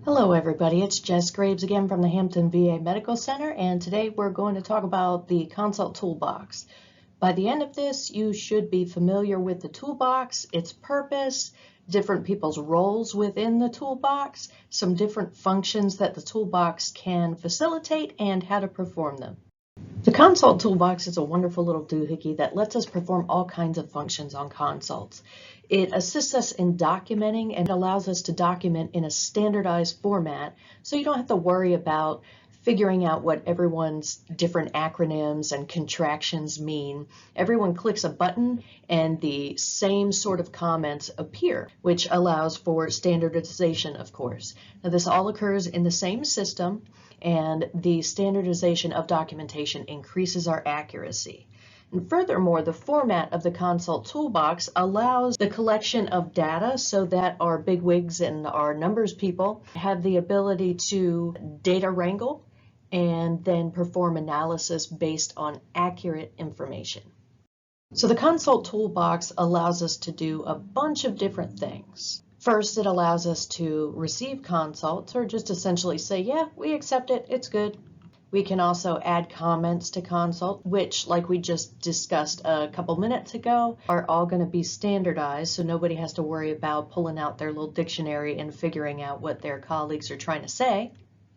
Hello everybody, it's Jess Graves again from the Hampton VA Medical Center, and today we're going to talk about the consult toolbox. By the end of this, you should be familiar with the toolbox, its purpose, different people's roles within the toolbox, some different functions that the toolbox can facilitate, and how to perform them. The consult toolbox is a wonderful little doohickey that lets us perform all kinds of functions on consults. It assists us in documenting and allows us to document in a standardized format, so you don't have to worry about figuring out what everyone's different acronyms and contractions mean. Everyone clicks a button and the same sort of comments appear, which allows for standardization, of course. Now, this all occurs in the same system, and the standardization of documentation increases our accuracy. And furthermore, the format of the consult toolbox allows the collection of data so that our bigwigs and our numbers people have the ability to data wrangle and then perform analysis based on accurate information. So the consult toolbox allows us to do a bunch of different things. First, it allows us to receive consults or just essentially say, yeah, we accept it, it's good. We can also add comments to consult, which, like we just discussed a couple minutes ago, are all going to be standardized, so nobody has to worry about pulling out their little dictionary and figuring out what their colleagues are trying to say.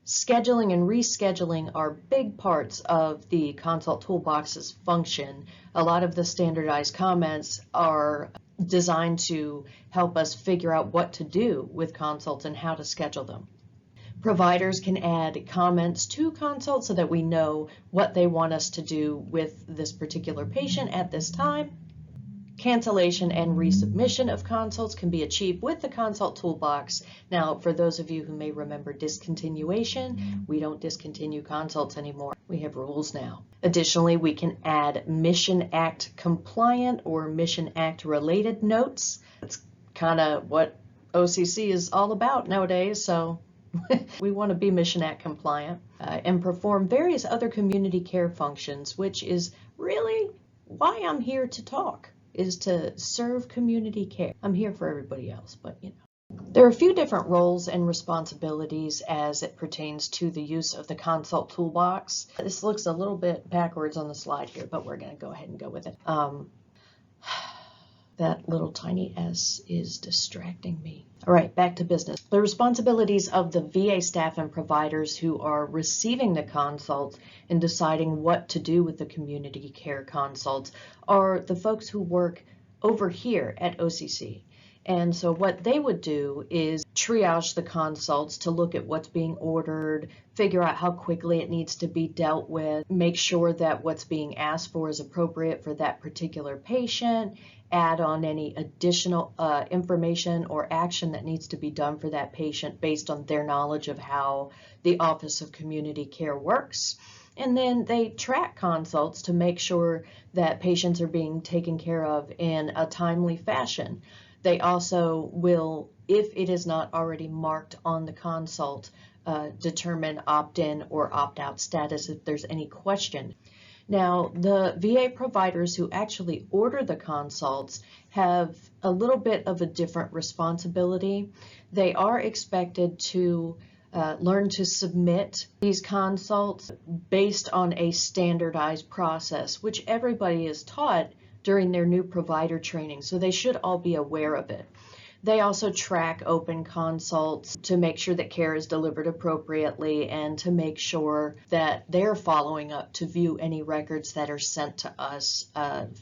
Scheduling and rescheduling are big parts of the consult toolbox's function. A lot of the standardized comments are designed to help us figure out what to do with consults and how to schedule them. Providers can add comments to consults so that we know what they want us to do with this particular patient at this time. Cancellation and resubmission of consults can be achieved with the consult toolbox. Now, for those of you who may remember discontinuation, we don't discontinue consults anymore. We have rules now. Additionally, we can add Mission Act compliant or Mission Act related notes. That's kind of what OCC is all about nowadays, so we want to be Mission Act compliant and perform various other community care functions, which is really why I'm here to talk, is to serve community care. I'm here for everybody else, but you know. There are a few different roles and responsibilities as it pertains to the use of the consult toolbox. This looks a little bit backwards on the slide here, but we're going to go ahead and go with it. That little tiny S is distracting me. All right, back to business. The responsibilities of the VA staff and providers who are receiving the consults and deciding what to do with the community care consults are the folks who work over here at OCC. And so what they would do is triage the consults to look at what's being ordered, figure out how quickly it needs to be dealt with, make sure that what's being asked for is appropriate for that particular patient, add on any additional information or action that needs to be done for that patient based on their knowledge of how the Office of Community Care works. And then they track consults to make sure that patients are being taken care of in a timely fashion. They also will, if it is not already marked on the consult, determine opt-in or opt-out status if there's any question. Now, the VA providers who actually order the consults have a little bit of a different responsibility. They are expected to learn to submit these consults based on a standardized process, which everybody is taught during their new provider training, so they should all be aware of it. They also track open consults to make sure that care is delivered appropriately and to make sure that they're following up to view any records that are sent to us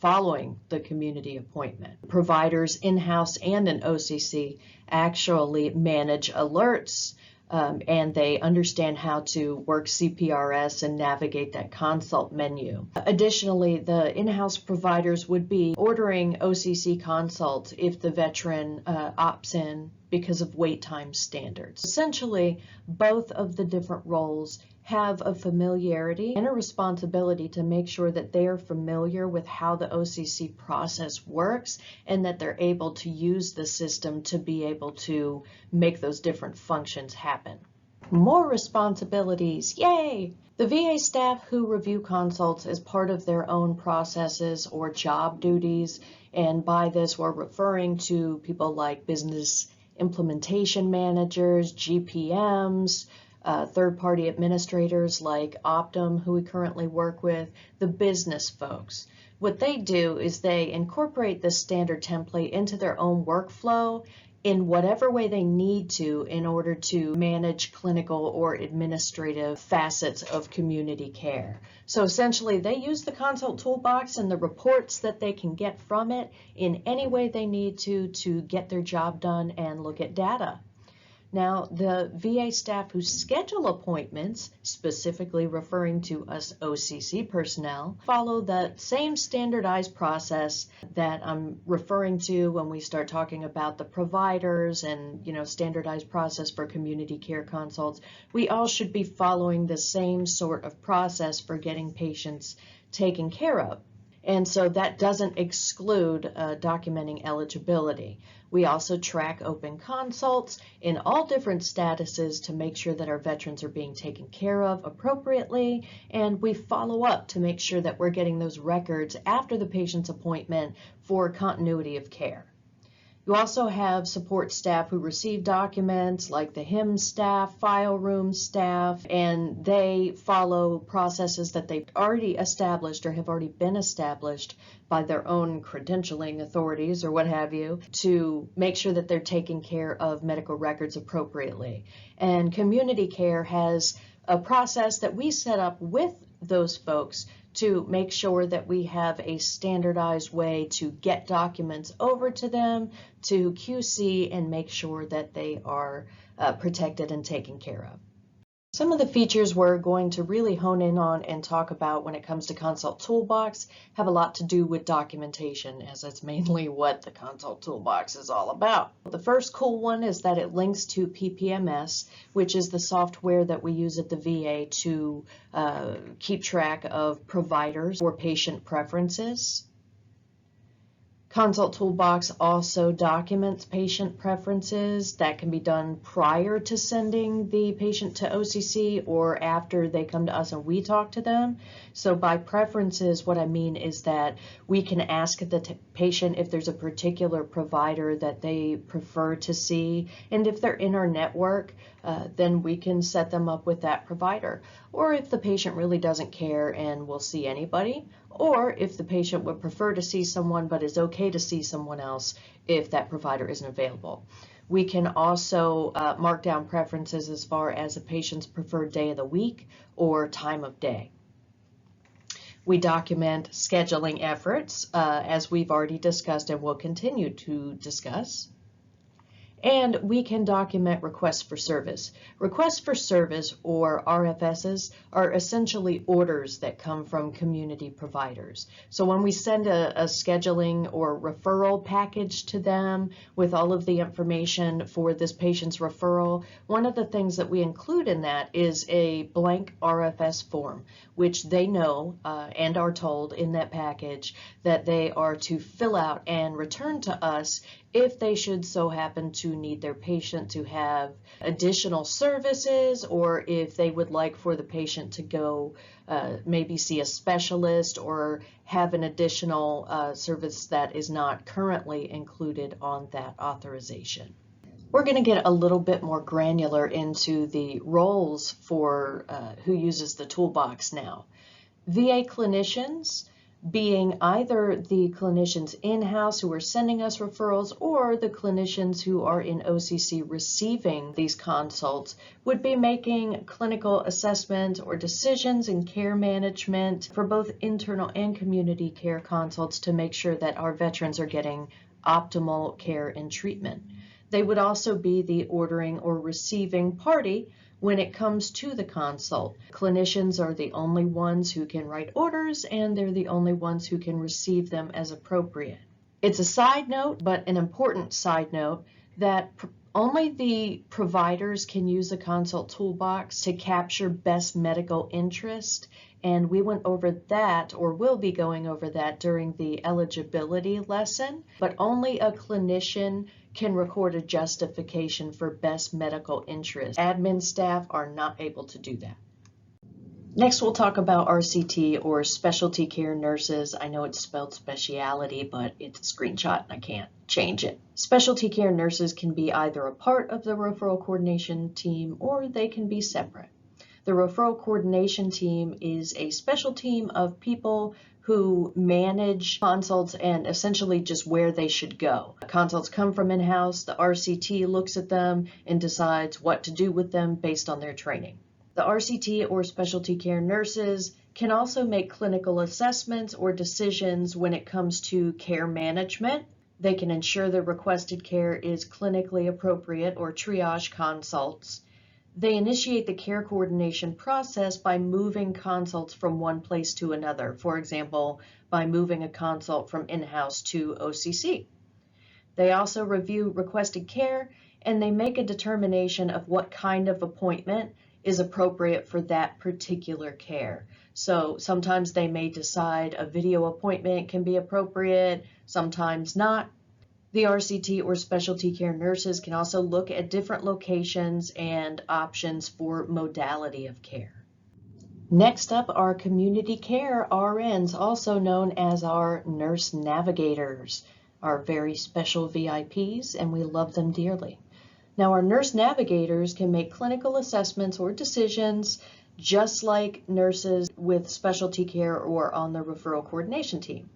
following the community appointment. Providers in-house and in OCC actually manage alerts and they understand how to work CPRS and navigate that consult menu. Additionally, the in-house providers would be ordering OCC consults if the veteran opts in because of wait time standards. Essentially, both of the different roles have a familiarity and a responsibility to make sure that they are familiar with how the OCC process works and that they're able to use the system to be able to make those different functions happen. More responsibilities, yay! The VA staff who review consults as part of their own processes or job duties, and by this we're referring to people like business implementation managers, GPMs, third-party administrators like Optum, who we currently work with, the business folks. What they do is they incorporate this standard template into their own workflow in whatever way they need to in order to manage clinical or administrative facets of community care. So essentially, they use the consult toolbox and the reports that they can get from it in any way they need to get their job done and look at data. Now, the VA staff who schedule appointments, specifically referring to us OCC personnel, follow the same standardized process that I'm referring to when we start talking about the providers and, standardized process for community care consults. We all should be following the same sort of process for getting patients taken care of. And so that doesn't exclude documenting eligibility. We also track open consults in all different statuses to make sure that our veterans are being taken care of appropriately, and we follow up to make sure that we're getting those records after the patient's appointment for continuity of care. You also have support staff who receive documents like the HIM staff, file room staff, and they follow processes that they've already established or have already been established by their own credentialing authorities or what have you to make sure that they're taking care of medical records appropriately. And community care has a process that we set up with those folks to make sure that we have a standardized way to get documents over to them, to QC, and make sure that they are protected and taken care of. Some of the features we're going to really hone in on and talk about when it comes to Consult Toolbox have a lot to do with documentation, as that's mainly what the Consult Toolbox is all about. The first cool one is that it links to PPMS, which is the software that we use at the VA to keep track of providers or patient preferences. Consult Toolbox also documents patient preferences. That can be done prior to sending the patient to OCC or after they come to us and we talk to them. So by preferences, what I mean is that we can ask the patient if there's a particular provider that they prefer to see, and if they're in our network, then we can set them up with that provider. Or if the patient really doesn't care and will see anybody, or if the patient would prefer to see someone but is okay to see someone else if that provider isn't available. We can also mark down preferences as far as a patient's preferred day of the week or time of day. We document scheduling efforts, as we've already discussed and will continue to discuss. And we can document requests for service. Requests for service, or RFSs, are essentially orders that come from community providers. So when we send a scheduling or referral package to them with all of the information for this patient's referral, one of the things that we include in that is a blank RFS form, which they know and are told in that package that they are to fill out and return to us if they should so happen to need their patient to have additional services, or if they would like for the patient to go maybe see a specialist or have an additional service that is not currently included on that authorization. We're going to get a little bit more granular into the roles for who uses the toolbox now. VA clinicians, being either the clinicians in-house who are sending us referrals or the clinicians who are in OCC receiving these consults, would be making clinical assessment or decisions in care management for both internal and community care consults to make sure that our veterans are getting optimal care and treatment. They would also be the ordering or receiving party when it comes to the consult. Clinicians are the only ones who can write orders, and they're the only ones who can receive them as appropriate. It's a side note, but an important side note, that only the providers can use the consult toolbox to capture best medical interest, and we went over that, or will be going over that, during the eligibility lesson, but only a clinician can record a justification for best medical interest. Admin staff are not able to do that. Next, we'll talk about RCT, or specialty care nurses. I know it's spelled speciality, but it's a screenshot and I can't change it. Specialty care nurses can be either a part of the referral coordination team or they can be separate. The referral coordination team is a special team of people who manage consults and essentially just where they should go. Consults come from in-house, the RCT looks at them and decides what to do with them based on their training. The RCT or specialty care nurses can also make clinical assessments or decisions when it comes to care management. They can ensure the requested care is clinically appropriate or triage consults. They initiate the care coordination process by moving consults from one place to another, for example, by moving a consult from in-house to OCC. They also review requested care and they make a determination of what kind of appointment is appropriate for that particular care. So sometimes they may decide a video appointment can be appropriate, sometimes not. The RCT or specialty care nurses can also look at different locations and options for modality of care. Next up are community care RNs, also known as our nurse navigators, our very special VIPs, and we love them dearly. Now, our nurse navigators can make clinical assessments or decisions just like nurses with specialty care or on the referral coordination team.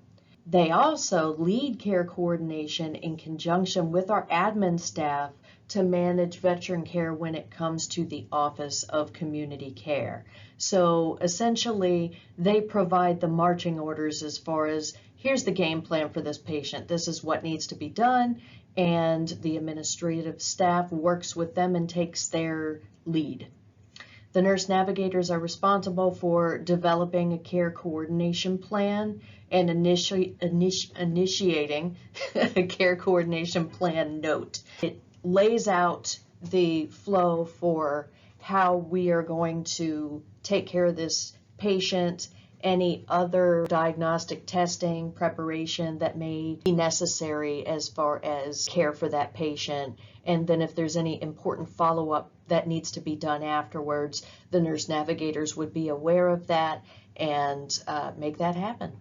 They also lead care coordination in conjunction with our admin staff to manage veteran care when it comes to the Office of Community Care. So essentially, they provide the marching orders as far as, here's the game plan for this patient, this is what needs to be done, and the administrative staff works with them and takes their lead. The nurse navigators are responsible for developing a care coordination plan and initiating a care coordination plan note. It lays out the flow for how we are going to take care of this patient, any other diagnostic testing, preparation that may be necessary as far as care for that patient. And then if there's any important follow-up that needs to be done afterwards, the nurse navigators would be aware of that and make that happen.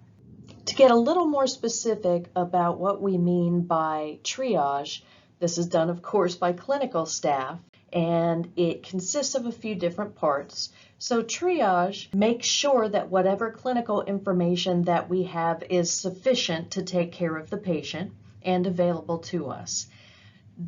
To get a little more specific about what we mean by triage, this is done, of course, by clinical staff, and it consists of a few different parts. So triage makes sure that whatever clinical information that we have is sufficient to take care of the patient and available to us.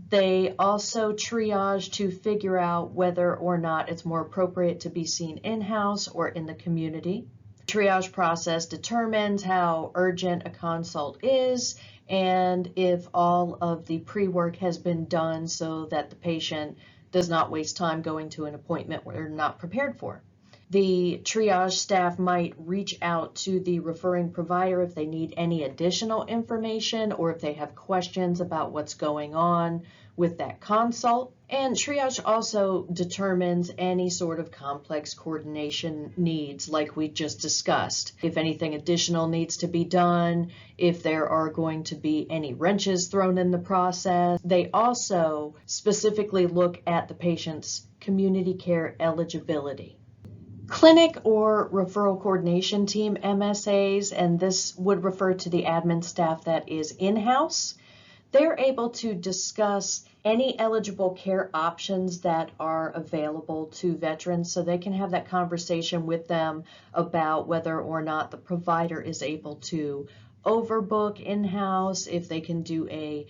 They also triage to figure out whether or not it's more appropriate to be seen in-house or in the community. The triage process determines how urgent a consult is and if all of the pre-work has been done so that the patient does not waste time going to an appointment where they're not prepared for. The triage staff might reach out to the referring provider if they need any additional information or if they have questions about what's going on with that consult. And triage also determines any sort of complex coordination needs like we just discussed. If anything additional needs to be done, if there are going to be any wrenches thrown in the process. They also specifically look at the patient's community care eligibility. Clinic or referral coordination team MSAs, and this would refer to the admin staff that is in-house, they're able to discuss any eligible care options that are available to veterans, so they can have that conversation with them about whether or not the provider is able to overbook in-house, if they can do a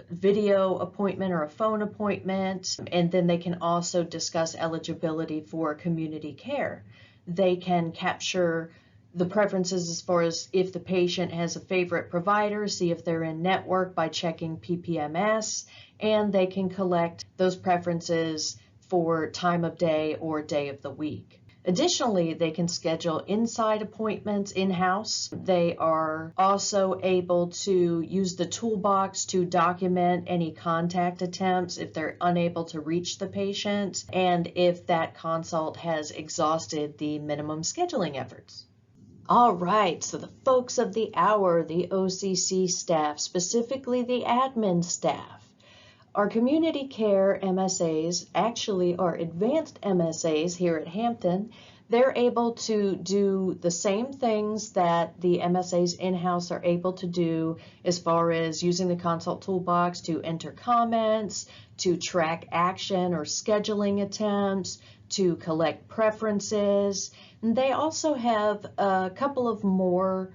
video appointment or a phone appointment, and then they can also discuss eligibility for community care. They can capture the preferences as far as if the patient has a favorite provider, see if they're in network by checking PPMS, and they can collect those preferences for time of day or day of the week. Additionally, they can schedule inside appointments in-house. They are also able to use the toolbox to document any contact attempts if they're unable to reach the patient and if that consult has exhausted the minimum scheduling efforts. All right, so the folks of the hour, the OCC staff, specifically the admin staff. Our community care MSAs actually are advanced MSAs here at Hampton. they're able to do the same things that the MSAs in-house are able to do as far as using the consult toolbox to enter comments, to track action or scheduling attempts, to collect preferences. And they also have a couple of more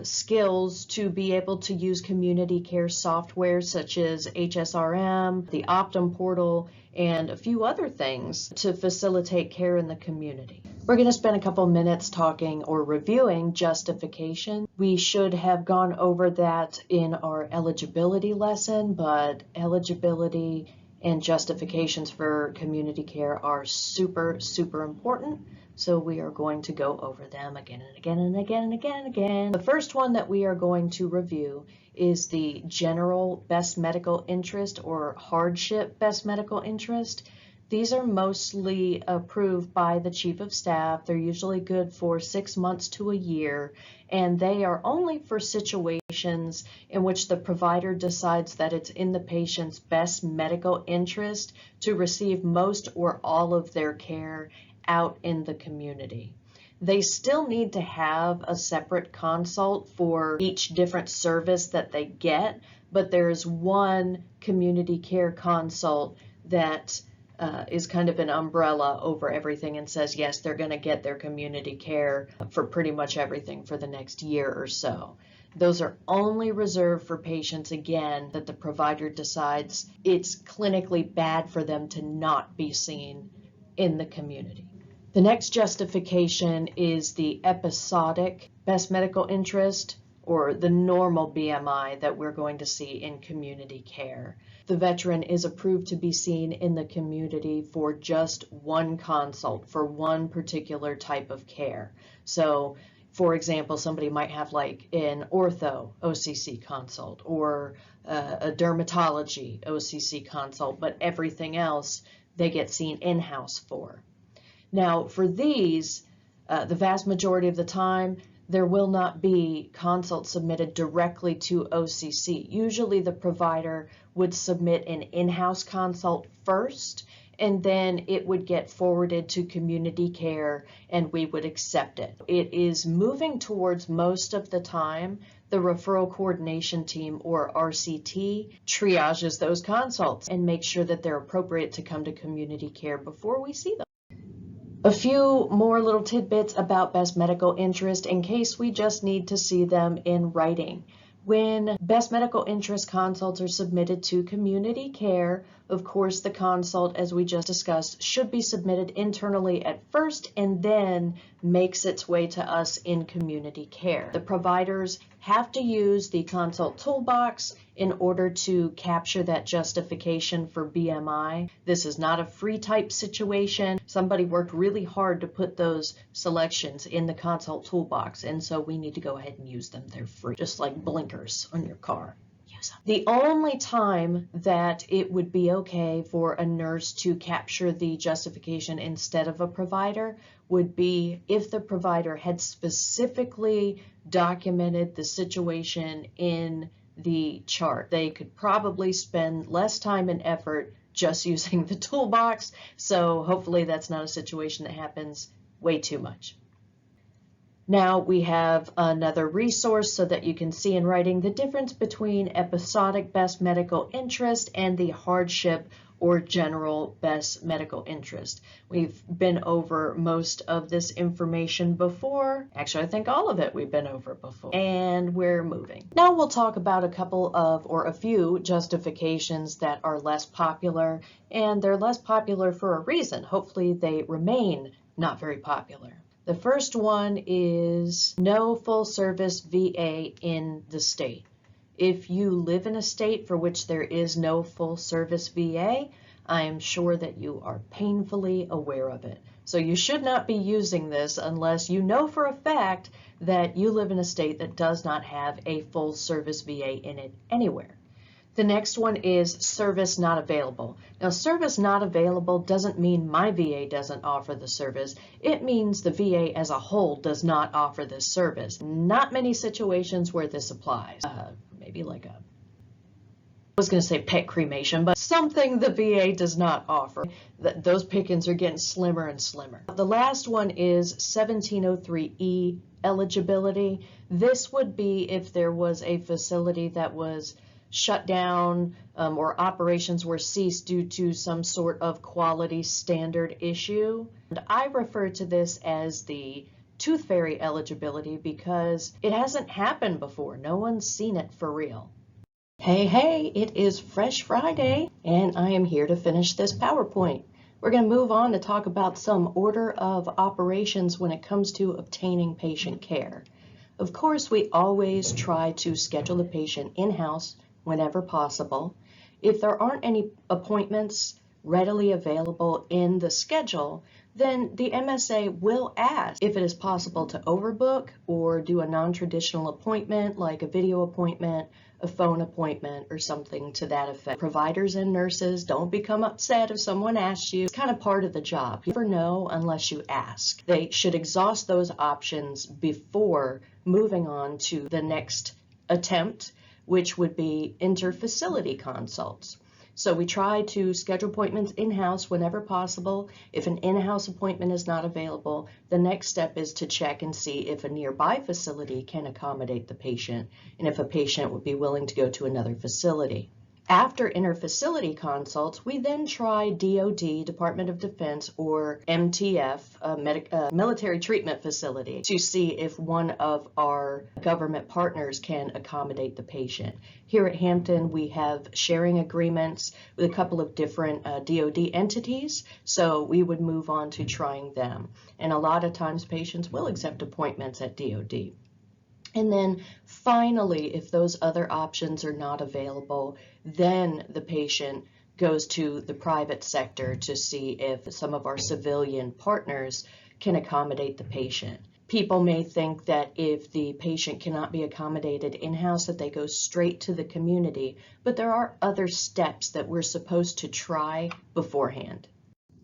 skills to be able to use community care software such as HSRM, the Optum portal, and a few other things to facilitate care in the community. We're going to spend a couple minutes talking or reviewing justification. We should have gone over that in our eligibility lesson, but eligibility and justifications for community care are super, super important. So we are going to go over them again and again and again and again and again. The first one that we are going to review is the general best medical interest or hardship best medical interest. These are mostly approved by the Chief of Staff. They're usually good for 6 months to a year, and they are only for situations in which the provider decides that it's in the patient's best medical interest to receive most or all of their care out in the community. They still need to have a separate consult for each different service that they get, but there's one community care consult that is kind of an umbrella over everything and says, yes, they're going to get their community care for pretty much everything for the next year or so. Those are only reserved for patients, again, that the provider decides it's clinically bad for them to not be seen in the community. The next justification is the episodic best medical interest, or the normal BMI that we're going to see in community care. The veteran is approved to be seen in the community for just one consult for one particular type of care. So, for example, somebody might have like an ortho OCC consult or a dermatology OCC consult, but everything else they get seen in-house for. Now, for these, the vast majority of the time, there will not be consults submitted directly to OCC. Usually the provider would submit an in-house consult first, and then it would get forwarded to community care and we would accept it. It is moving towards, most of the time, the referral coordination team, or RCT, triages those consults and makes sure that they're appropriate to come to community care before we see them. A few more little tidbits about best medical interest in case we just need to see them in writing. When best medical interest consults are submitted to community care, of course the consult, as we just discussed, should be submitted internally at first and then makes its way to us in community care. The providers have to use the consult toolbox in order to capture that justification for BMI. This is not a free type situation. Somebody worked really hard to put those selections in the consult toolbox, and so we need to go ahead and use them. They're free, just like blinkers on your car. The only time that it would be okay for a nurse to capture the justification instead of a provider would be if the provider had specifically documented the situation in the chart. They could probably spend less time and effort just using the toolbox, so hopefully that's not a situation that happens way too much. Now we have another resource so that you can see in writing the difference between episodic best medical interest and the hardship or general best medical interest. We've been over most of this information before. Actually, I think all of it we've been over before. And we're moving. Now we'll talk about a couple of, or a few, justifications that are less popular, and they're less popular for a reason. Hopefully they remain not very popular. The first one is no full service VA in the state. If you live in a state for which there is no full service VA, I am sure that you are painfully aware of it. So you should not be using this unless you know for a fact that you live in a state that does not have a full service VA in it anywhere. The next one is service not available. Now, service not available doesn't mean my VA doesn't offer the service. It means the VA as a whole does not offer this service. Not many situations where this applies. Maybe like was going to say pet cremation, but something the VA does not offer. Those pickings are getting slimmer and slimmer. The last one is 1703E eligibility. This would be if there was a facility that was shut down or operations were ceased due to some sort of quality standard issue. And I refer to this as the tooth fairy eligibility because it hasn't happened before. No one's seen it for real. Hey, it is Fresh Friday, and I am here to finish this PowerPoint. We're going to move on to talk about some order of operations when it comes to obtaining patient care. Of course, we always try to schedule the patient in-house whenever possible. If there aren't any appointments readily available in the schedule, then the MSA will ask if it is possible to overbook or do a non-traditional appointment like a video appointment, a phone appointment, or something to that effect. Providers and nurses, don't become upset if someone asks you. It's kind of part of the job. You never know unless you ask. They should exhaust those options before moving on to the next attempt, which would be inter-facility consults. So we try to schedule appointments in-house whenever possible. If an in-house appointment is not available, the next step is to check and see if a nearby facility can accommodate the patient and if a patient would be willing to go to another facility. After inter-facility consults, we then try DoD, Department of Defense, or MTF, Military Treatment Facility, to see if one of our government partners can accommodate the patient. Here at Hampton, we have sharing agreements with a couple of different DoD entities, so we would move on to trying them. And a lot of times patients will accept appointments at DoD. And then finally, if those other options are not available, then the patient goes to the private sector to see if some of our civilian partners can accommodate the patient. People may think that if the patient cannot be accommodated in-house, that they go straight to the community, but there are other steps that we're supposed to try beforehand.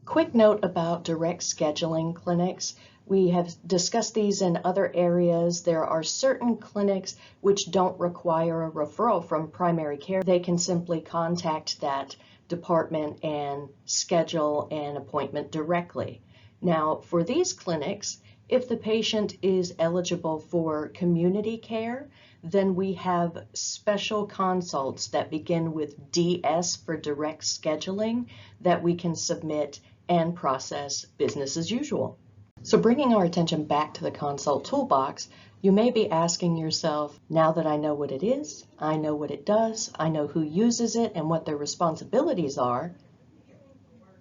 Quick note about direct scheduling clinics. We have discussed these in other areas. There are certain clinics which don't require a referral from primary care. They can simply contact that department and schedule an appointment directly. Now, for these clinics, if the patient is eligible for community care, then we have special consults that begin with DS for direct scheduling that we can submit and process business as usual. So bringing our attention back to the consult toolbox, you may be asking yourself, now that I know what it is, I know what it does, I know who uses it and what their responsibilities are,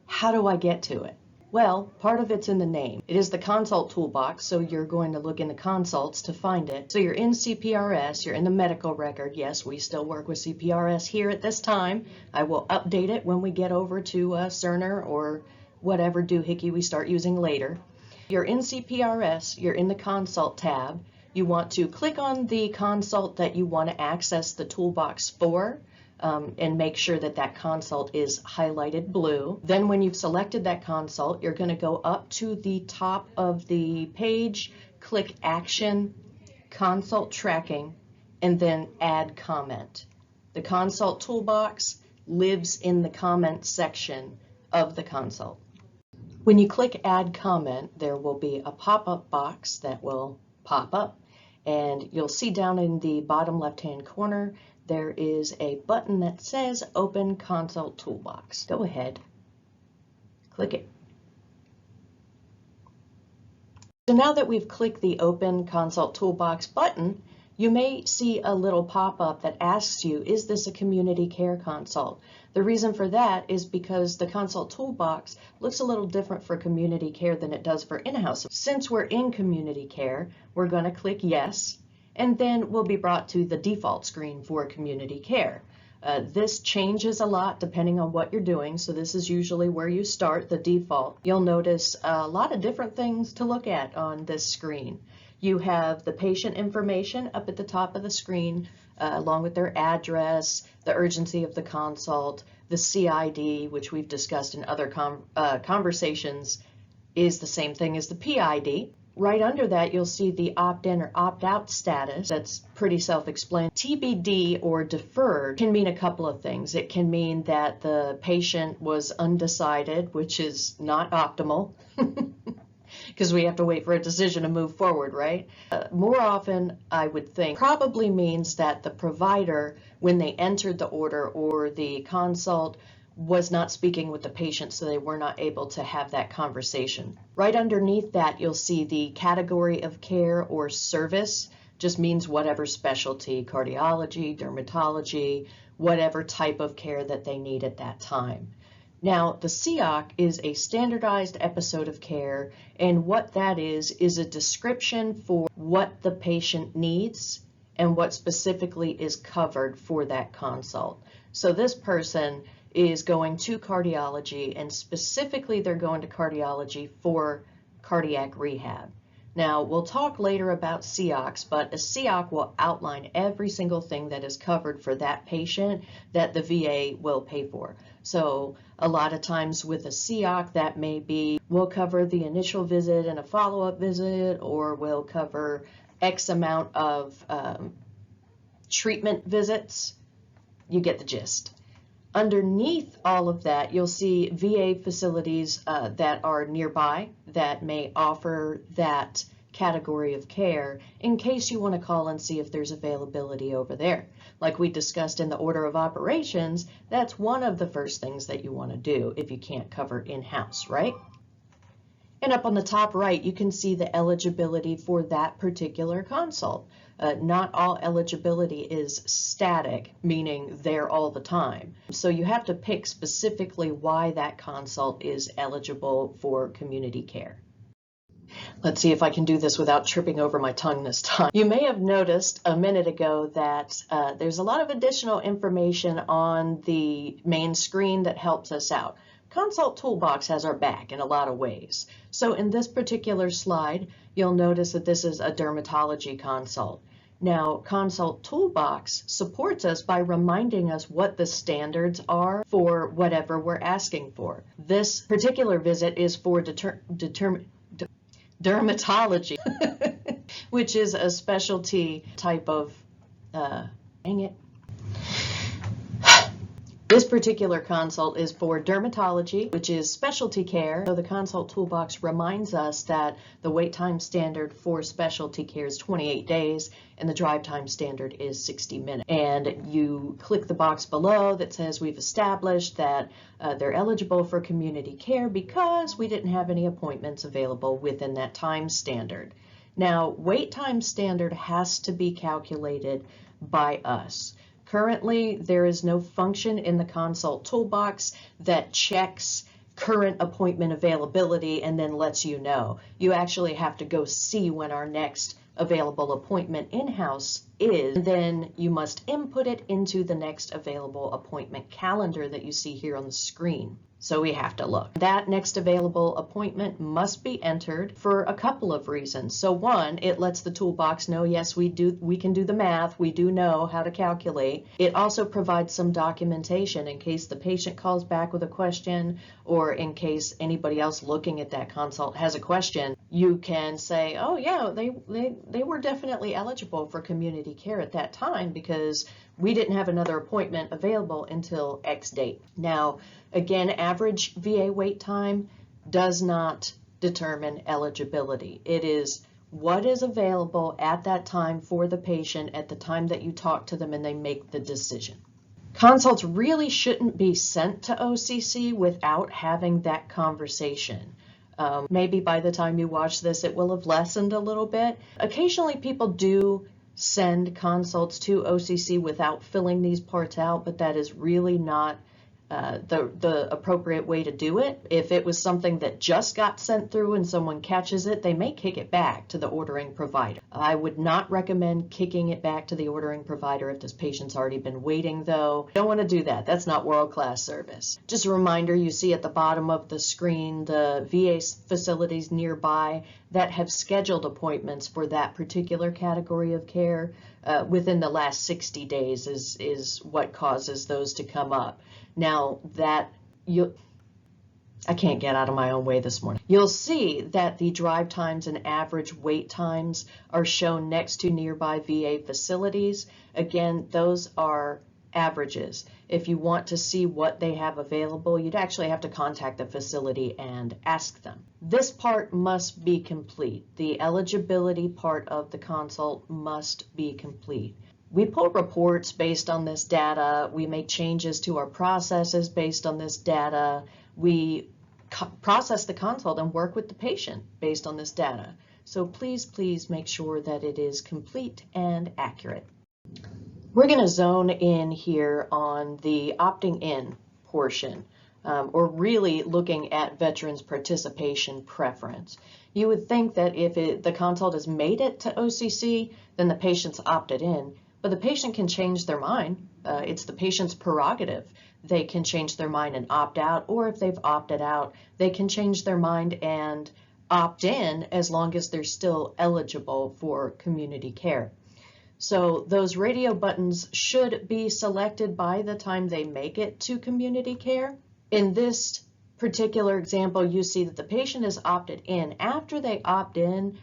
how do I get to it? Well, part of it's in the name. It is the consult toolbox, so you're going to look in the consults to find it. So you're in CPRS, you're in the medical record. Yes, we still work with CPRS here at this time. I will update it when we get over to Cerner or whatever doohickey we start using later. You're in CPRS, you're in the consult tab. You want to click on the consult that you want to access the toolbox for and make sure that that consult is highlighted blue. Then when you've selected that consult, you're going to go up to the top of the page, click Action, Consult Tracking, and then Add Comment. The consult toolbox lives in the comment section of the consult. When you click Add Comment, there will be a pop-up box that will pop up, and you'll see down in the bottom left-hand corner there is a button that says Open Consult Toolbox. Go ahead, click it. So now that we've clicked the Open Consult Toolbox button, you may see a little pop-up that asks you, is this a community care consult? The reason for that is because the consult toolbox looks a little different for community care than it does for in-house. Since we're in community care, we're going to click Yes, and then we'll be brought to the default screen for community care. This changes a lot depending on what you're doing, so this is usually where you start, the default. You'll notice a lot of different things to look at on this screen. You have the patient information up at the top of the screen, along with their address, the urgency of the consult, the CID, which we've discussed in other conversations, is the same thing as the PID. Right under that, you'll see the opt-in or opt-out status. That's pretty self-explanatory. TBD or deferred can mean a couple of things. It can mean that the patient was undecided, which is not optimal, because we have to wait for a decision to move forward, right? More often, I would think, probably means that the provider, when they entered the order or the consult, was not speaking with the patient, so they were not able to have that conversation. Right underneath that, you'll see the category of care or service. Just means whatever specialty, cardiology, dermatology, whatever type of care that they need at that time. Now, the SEOC is a standardized episode of care, and what that is a description for what the patient needs and what specifically is covered for that consult. So this person is going to cardiology, and specifically they're going to cardiology for cardiac rehab. Now, we'll talk later about SEOCs, but a SEOC will outline every single thing that is covered for that patient that the VA will pay for. So a lot of times with a SEOC, that may be, we'll cover the initial visit and a follow-up visit, or we'll cover X amount of treatment visits. You get the gist. Underneath all of that, you'll see VA facilities that are nearby that may offer that category of care in case you want to call and see if there's availability over there. Like we discussed in the order of operations, that's one of the first things that you want to do if you can't cover in-house, right? And up on the top right, you can see the eligibility for that particular consult. Not all eligibility is static, meaning there all the time. So you have to pick specifically why that consult is eligible for community care. Let's see if I can do this without tripping over my tongue this time. You may have noticed a minute ago that there's a lot of additional information on the main screen that helps us out. Consult Toolbox has our back in a lot of ways. So in this particular slide, you'll notice that this is a dermatology consult. Now, Consult Toolbox supports us by reminding us what the standards are for whatever we're asking for. This particular visit is for dermatology, which is a specialty type of, dang it. This particular consult is for dermatology, which is specialty care. So the Consult Toolbox reminds us that the wait time standard for specialty care is 28 days and the drive time standard is 60 minutes. And you click the box below that says we've established that they're eligible for community care because we didn't have any appointments available within that time standard. Now, wait time standard has to be calculated by us. Currently, there is no function in the Consult Toolbox that checks current appointment availability and then lets you know. You actually have to go see when our next available appointment in-house is, and then you must input it into the next available appointment calendar that you see here on the screen. So we have to look. That next available appointment must be entered for a couple of reasons. So one, it lets the toolbox know, yes, we can do the math, we do know how to calculate. It also provides some documentation in case the patient calls back with a question or in case anybody else looking at that consult has a question. You can say, oh yeah, they were definitely eligible for community care at that time because we didn't have another appointment available until X date. Now, again, average VA wait time does not determine eligibility. It is what is available at that time for the patient at the time that you talk to them and they make the decision. Consults really shouldn't be sent to OCC without having that conversation. Maybe by the time you watch this, it will have lessened a little bit. Occasionally people do send consults to OCC without filling these parts out, but that is really not the appropriate way to do it. If it was something that just got sent through and someone catches it, they may kick it back to the ordering provider. I would not recommend kicking it back to the ordering provider if this patient's already been waiting though. You don't want to do that. That's not world-class service. Just a reminder, you see at the bottom of the screen the VA facilities nearby that have scheduled appointments for that particular category of care within the last 60 days is what causes those to come up. Now that I can't get out of my own way this morning. You'll see that the drive times and average wait times are shown next to nearby VA facilities. Again, those are averages. If you want to see what they have available, you'd actually have to contact the facility and ask them. This part must be complete. The eligibility part of the consult must be complete. We pull reports based on this data. We make changes to our processes based on this data. We process the consult and work with the patient based on this data. So please make sure that it is complete and accurate. We're going to zone in here on the opting in portion, or really looking at veterans' participation preference. You would think that if the consult has made it to OCC, then the patient's opted in, but the patient can change their mind. It's the patient's prerogative. They can change their mind and opt out, or if they've opted out, they can change their mind and opt in as long as they're still eligible for community care. So those radio buttons should be selected by the time they make it to community care. In this particular example, you see that the patient is opted in. After they opt in,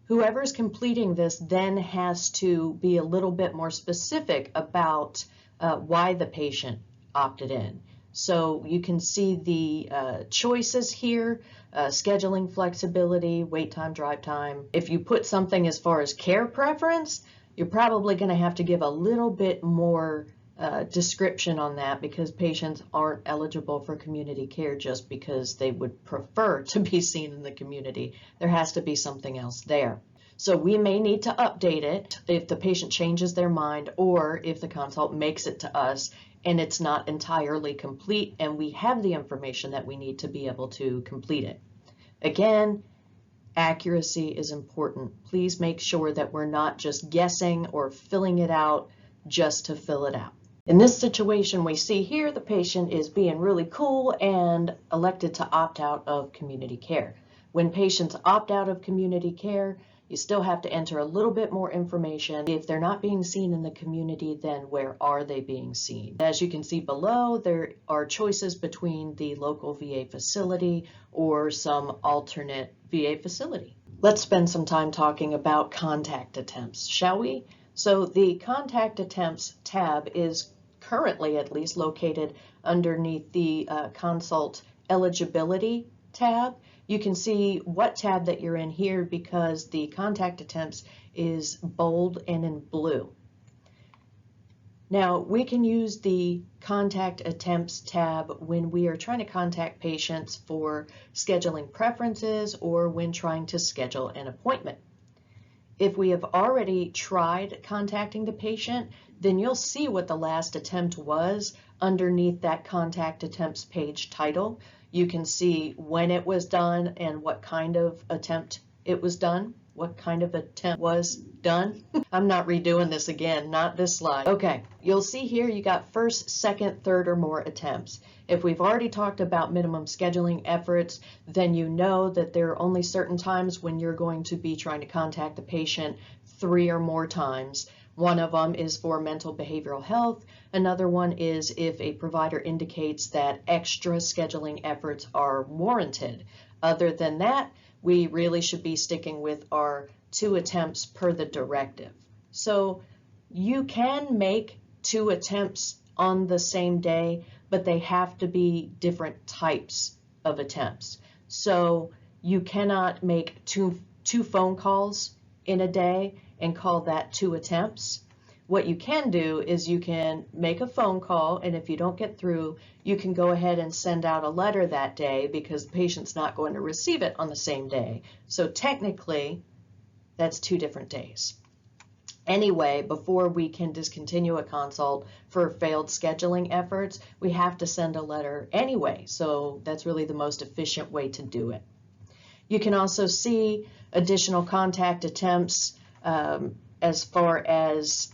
whoever's completing this then has to be a little bit more specific about why the patient opted in. So you can see the choices here, scheduling flexibility, wait time, drive time. If you put something as far as care preference, you're probably going to have to give a little bit more description on that, because patients aren't eligible for community care just because they would prefer to be seen in the community. There has to be something else there. So we may need to update it if the patient changes their mind, or if the consult makes it to us and it's not entirely complete and we have the information that we need to be able to complete it. Again, accuracy is important. Please make sure that we're not just guessing or filling it out just to fill it out. In this situation, we see here the patient is being really cool and elected to opt out of community care. When patients opt out of community care, you still have to enter a little bit more information. If they're not being seen in the community, then where are they being seen? As you can see below, there are choices between the local VA facility or some alternate VA facility. Let's spend some time talking about contact attempts, shall we? So the contact attempts tab is currently at least located underneath the consult eligibility tab. You can see what tab that you're in here because the contact attempts is bold and in blue. Now, we can use the contact attempts tab when we are trying to contact patients for scheduling preferences or when trying to schedule an appointment. If we have already tried contacting the patient, then you'll see what the last attempt was underneath that contact attempts page title. You can see when it was done and what kind of attempt it was done, what kind of attempt was done. I'm not redoing this again, not this slide. Okay, you'll see here you got first, second, third, or more attempts. If we've already talked about minimum scheduling efforts, then you know that there are only certain times when you're going to be trying to contact the patient 3 or more times. One of them is for mental behavioral health. Another one is if a provider indicates that extra scheduling efforts are warranted. Other than that, we really should be sticking with our 2 attempts per the directive. So you can make 2 attempts on the same day, but they have to be different types of attempts. So you cannot make two phone calls in a day and call that 2 attempts. What you can do is you can make a phone call, and if you don't get through, you can go ahead and send out a letter that day because the patient's not going to receive it on the same day. So technically, that's 2 different days. Anyway, before we can discontinue a consult for failed scheduling efforts, we have to send a letter anyway. So that's really the most efficient way to do it. You can also see additional contact attempts as far as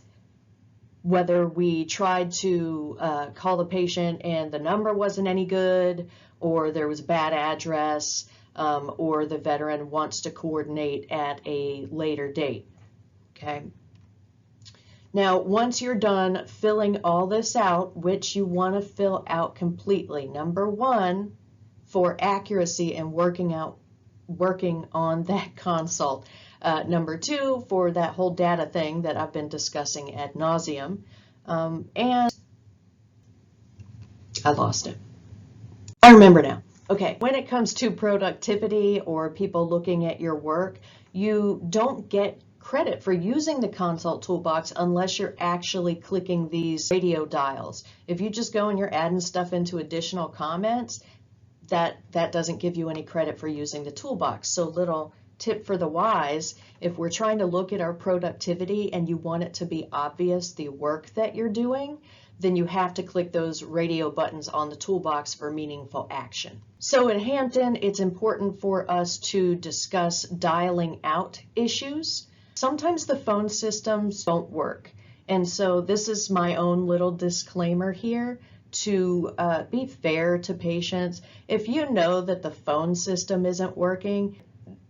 whether we tried to call the patient and the number wasn't any good, or there was a bad address, or the veteran wants to coordinate at a later date. Okay. Now, once you're done filling all this out, which you want to fill out completely, number 1, for accuracy and working on that consult. Number two, for that whole data thing that I've been discussing ad nauseum. And I lost it. I remember now. Okay, when it comes to productivity or people looking at your work, you don't get credit for using the consult toolbox unless you're actually clicking these radio dials. If you just go and you're adding stuff into additional comments, that doesn't give you any credit for using the toolbox. So little tip for the wise, if we're trying to look at our productivity and you want it to be obvious the work that you're doing, then you have to click those radio buttons on the toolbox for meaningful action. So at Hampton, it's important for us to discuss dialing out issues. Sometimes the phone systems don't work. And so this is my own little disclaimer here to be fair to patients. If you know that the phone system isn't working,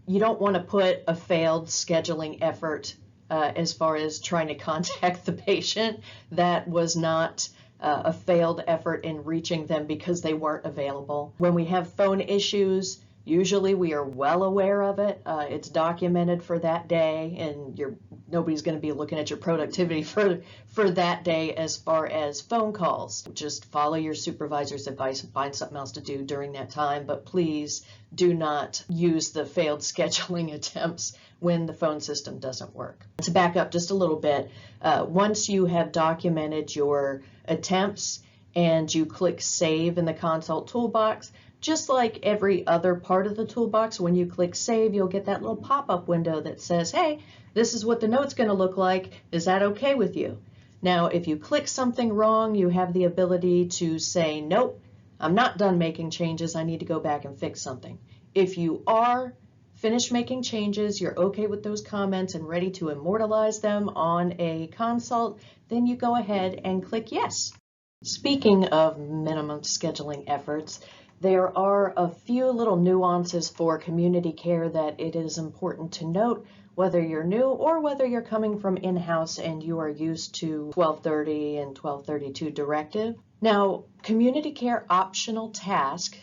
you don't want to put a failed scheduling effort as far as trying to contact the patient. That was not a failed effort in reaching them because they weren't available. When we have phone issues, usually we are well aware of it. It's documented for that day, and nobody's going to be looking at your productivity for that day as far as phone calls. Just follow your supervisor's advice and find something else to do during that time, but please do not use the failed scheduling attempts when the phone system doesn't work. To back up just a little bit, once you have documented your attempts and you click Save in the consult toolbox, just like every other part of the toolbox, when you click Save, you'll get that little pop-up window that says, hey, this is what the note's going to look like. Is that okay with you? Now, if you click something wrong, you have the ability to say, nope, I'm not done making changes. I need to go back and fix something. If you are finished making changes, you're okay with those comments and ready to immortalize them on a consult, then you go ahead and click Yes. Speaking of minimum scheduling efforts, there are a few little nuances for community care that it is important to note, whether you're new or whether you're coming from in-house and you are used to 1230 and 1232 directive. Now, community care optional task,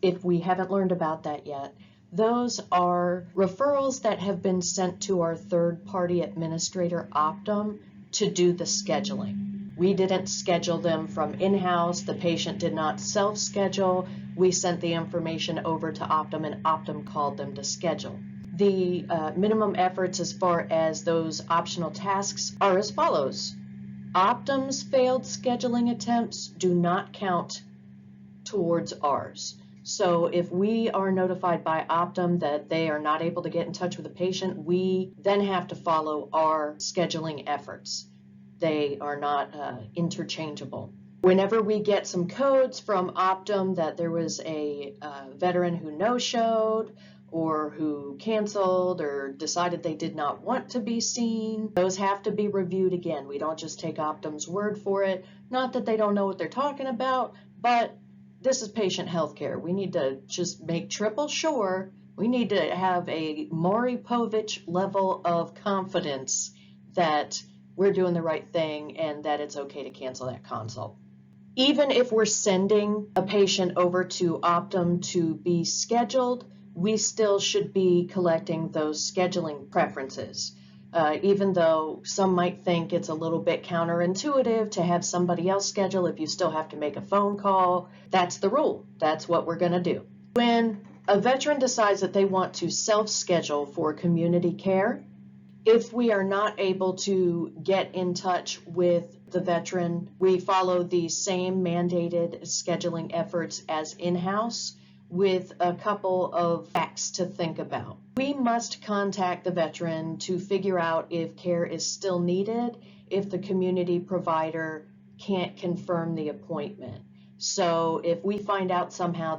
if we haven't learned about that yet, those are referrals that have been sent to our third-party administrator, Optum, to do the scheduling. We didn't schedule them from in-house. The patient did not self-schedule. We sent the information over to Optum, and Optum called them to schedule. The minimum efforts as far as those optional tasks are as follows. Optum's failed scheduling attempts do not count towards ours. So if we are notified by Optum that they are not able to get in touch with the patient, we then have to follow our scheduling efforts. They are not interchangeable. Whenever we get some codes from Optum that there was a veteran who no-showed or who canceled or decided they did not want to be seen, those have to be reviewed again. We don't just take Optum's word for it. Not that they don't know what they're talking about, but this is patient health care. We need to just make triple sure. We need to have a Maury Povich level of confidence that we're doing the right thing and that it's okay to cancel that consult. Even if we're sending a patient over to Optum to be scheduled, we still should be collecting those scheduling preferences. Even though some might think it's a little bit counterintuitive to have somebody else schedule if you still have to make a phone call, that's the rule. That's what we're going to do. When a veteran decides that they want to self-schedule for community care, if we are not able to get in touch with the veteran, we follow the same mandated scheduling efforts as in-house, with a couple of facts to think about. We must contact the veteran to figure out if care is still needed if the community provider can't confirm the appointment. So if we find out somehow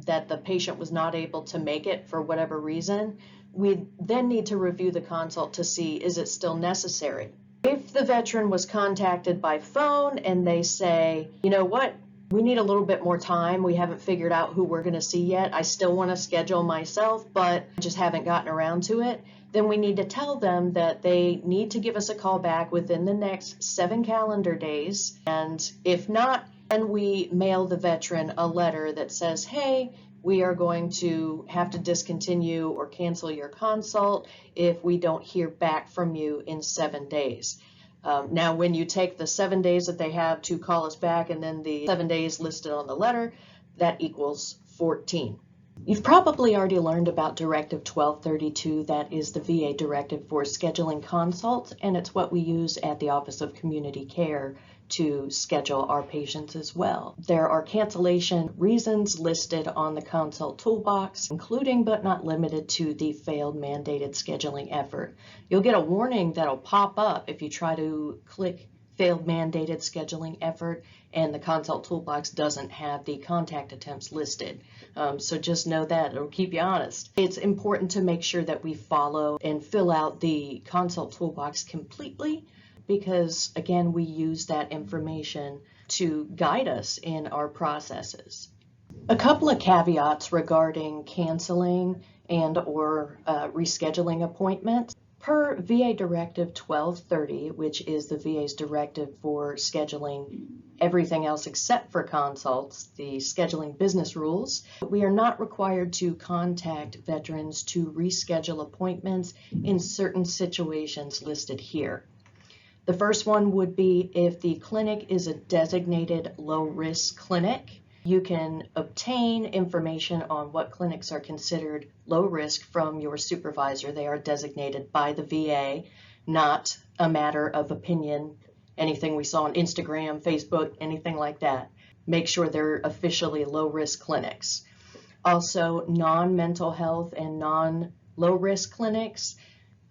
that the patient was not able to make it for whatever reason, we then need to review the consult to see, is it still necessary? If the veteran was contacted by phone and they say, you know what, we need a little bit more time. We haven't figured out who we're going to see yet. I still want to schedule myself, but I just haven't gotten around to it. Then we need to tell them that they need to give us a call back within the next 7 calendar days. And if not, then we mail the veteran a letter that says, hey, we are going to have to discontinue or cancel your consult if we don't hear back from you in 7 days. Now, when you take the 7 days that they have to call us back and then the 7 days listed on the letter, that equals 14. You've probably already learned about Directive 1232. That is the VA directive for scheduling consults, and it's what we use at the Office of Community Care to schedule our patients as well. There are cancellation reasons listed on the consult toolbox, including but not limited to the failed mandated scheduling effort. You'll get a warning that'll pop up if you try to click failed mandated scheduling effort and the consult toolbox doesn't have the contact attempts listed. So just know that it'll keep you honest. It's important to make sure that we follow and fill out the consult toolbox completely, because again, we use that information to guide us in our processes. A couple of caveats regarding canceling and or rescheduling appointments. Per VA Directive 1230, which is the VA's directive for scheduling everything else except for consults, the scheduling business rules, we are not required to contact veterans to reschedule appointments in certain situations listed here. The first one would be if the clinic is a designated low-risk clinic. You can obtain information on what clinics are considered low risk from your supervisor. They are designated by the VA, not a matter of opinion, anything we saw on Instagram, Facebook, anything like that. Make sure they're officially low-risk clinics. Also, non-mental health and non-low-risk clinics,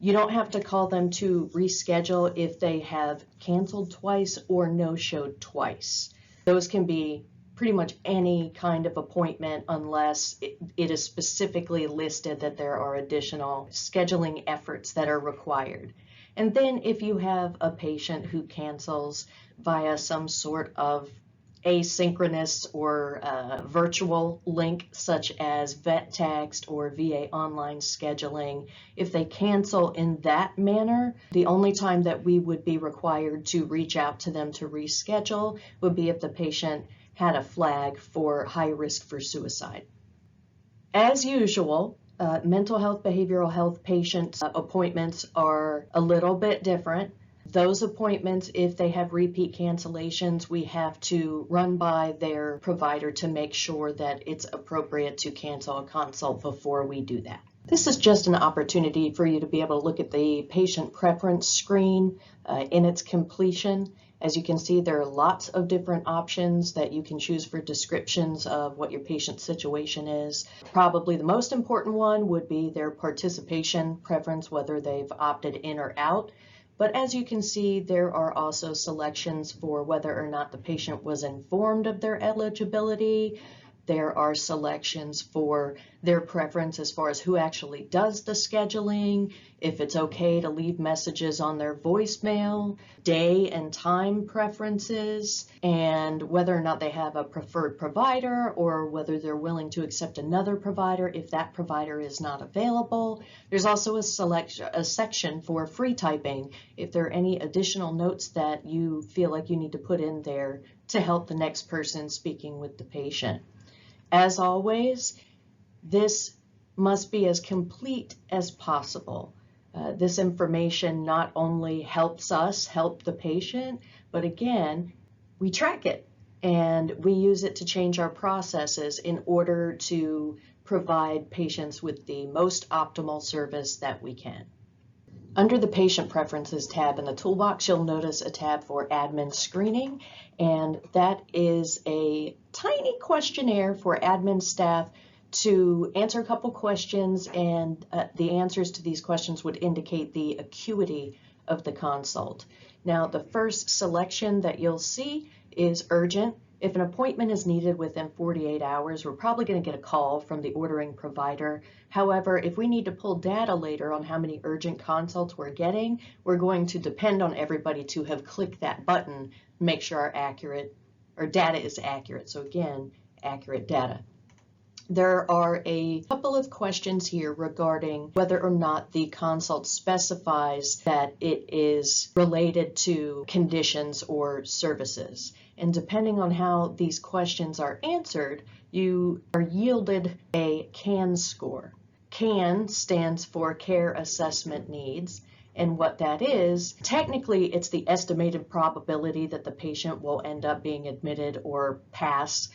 you don't have to call them to reschedule if they have canceled twice or no-showed twice. Those can be pretty much any kind of appointment unless it is specifically listed that there are additional scheduling efforts that are required. And then if you have a patient who cancels via some sort of asynchronous or virtual link such as vet text or VA online scheduling, if they cancel in that manner, the only time that we would be required to reach out to them to reschedule would be if the patient had a flag for high risk for suicide. As usual, mental health, behavioral health patient appointments are a little bit different. Those appointments, if they have repeat cancellations, we have to run by their provider to make sure that it's appropriate to cancel a consult before we do that. This is just an opportunity for you to be able to look at the patient preference screen in its completion. As you can see, there are lots of different options that you can choose for descriptions of what your patient's situation is. Probably the most important one would be their participation preference, whether they've opted in or out. But as you can see, there are also selections for whether or not the patient was informed of their eligibility. There are selections for their preference as far as who actually does the scheduling, if it's okay to leave messages on their voicemail, day and time preferences, and whether or not they have a preferred provider or whether they're willing to accept another provider if that provider is not available. There's also a section for free typing if there are any additional notes that you feel like you need to put in there to help the next person speaking with the patient. As always, this must be as complete as possible. This information not only helps us help the patient, but again, we track it and we use it to change our processes in order to provide patients with the most optimal service that we can. Under the Patient Preferences tab in the toolbox, you'll notice a tab for Admin Screening, and that is a tiny questionnaire for admin staff to answer a couple questions, and the answers to these questions would indicate the acuity of the consult. Now, the first selection that you'll see is urgent. If an appointment is needed within 48 hours, we're probably going to get a call from the ordering provider. However, if we need to pull data later on how many urgent consults we're getting, we're going to depend on everybody to have clicked that button, make sure our data is accurate. So again, accurate data. There are a couple of questions here regarding whether or not the consult specifies that it is related to conditions or services. And depending on how these questions are answered, you are yielded a CAN score. CAN stands for Care Assessment Needs. And what that is, technically, it's the estimated probability that the patient will end up being admitted or pass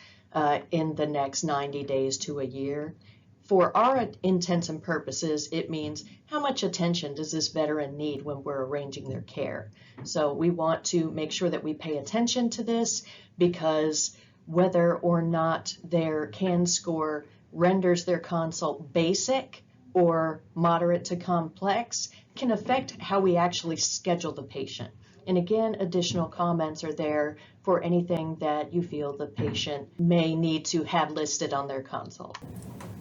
in the next 90 days to a year. For our intents and purposes, it means how much attention does this veteran need when we're arranging their care. So we want to make sure that we pay attention to this, because whether or not their CAN score renders their consult basic or moderate to complex can affect how we actually schedule the patient. And again, additional comments are there for anything that you feel the patient may need to have listed on their consult.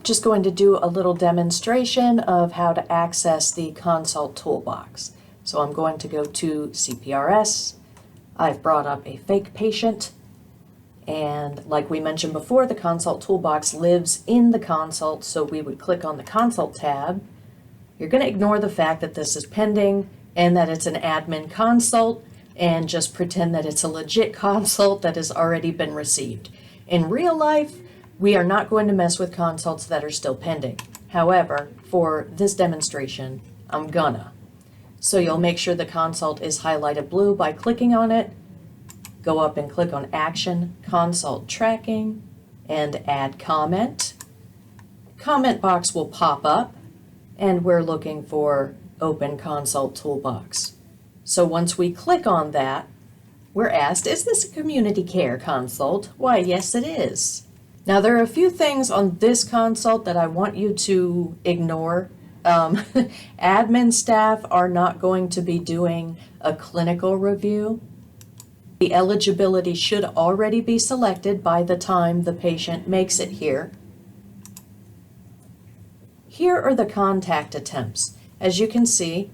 Just going to do a little demonstration of how to access the consult toolbox. So I'm going to go to CPRS. I've brought up a fake patient. And like we mentioned before, the consult toolbox lives in the consult, so we would click on the consult tab. You're going to ignore the fact that this is pending and that it's an admin consult, and just pretend that it's a legit consult that has already been received. In real life, we are not going to mess with consults that are still pending. However, for this demonstration, I'm gonna. So you'll make sure the consult is highlighted blue by clicking on it. Go up and click on Action, Consult Tracking, and Add Comment. Comment box will pop up, and we're looking for Open Consult Toolbox. So once we click on that, we're asked, is this a community care consult? Why, yes it is. Now there are a few things on this consult that I want you to ignore. Admin staff are not going to be doing a clinical review. The eligibility should already be selected by the time the patient makes it here. Here are the contact attempts. As you can see,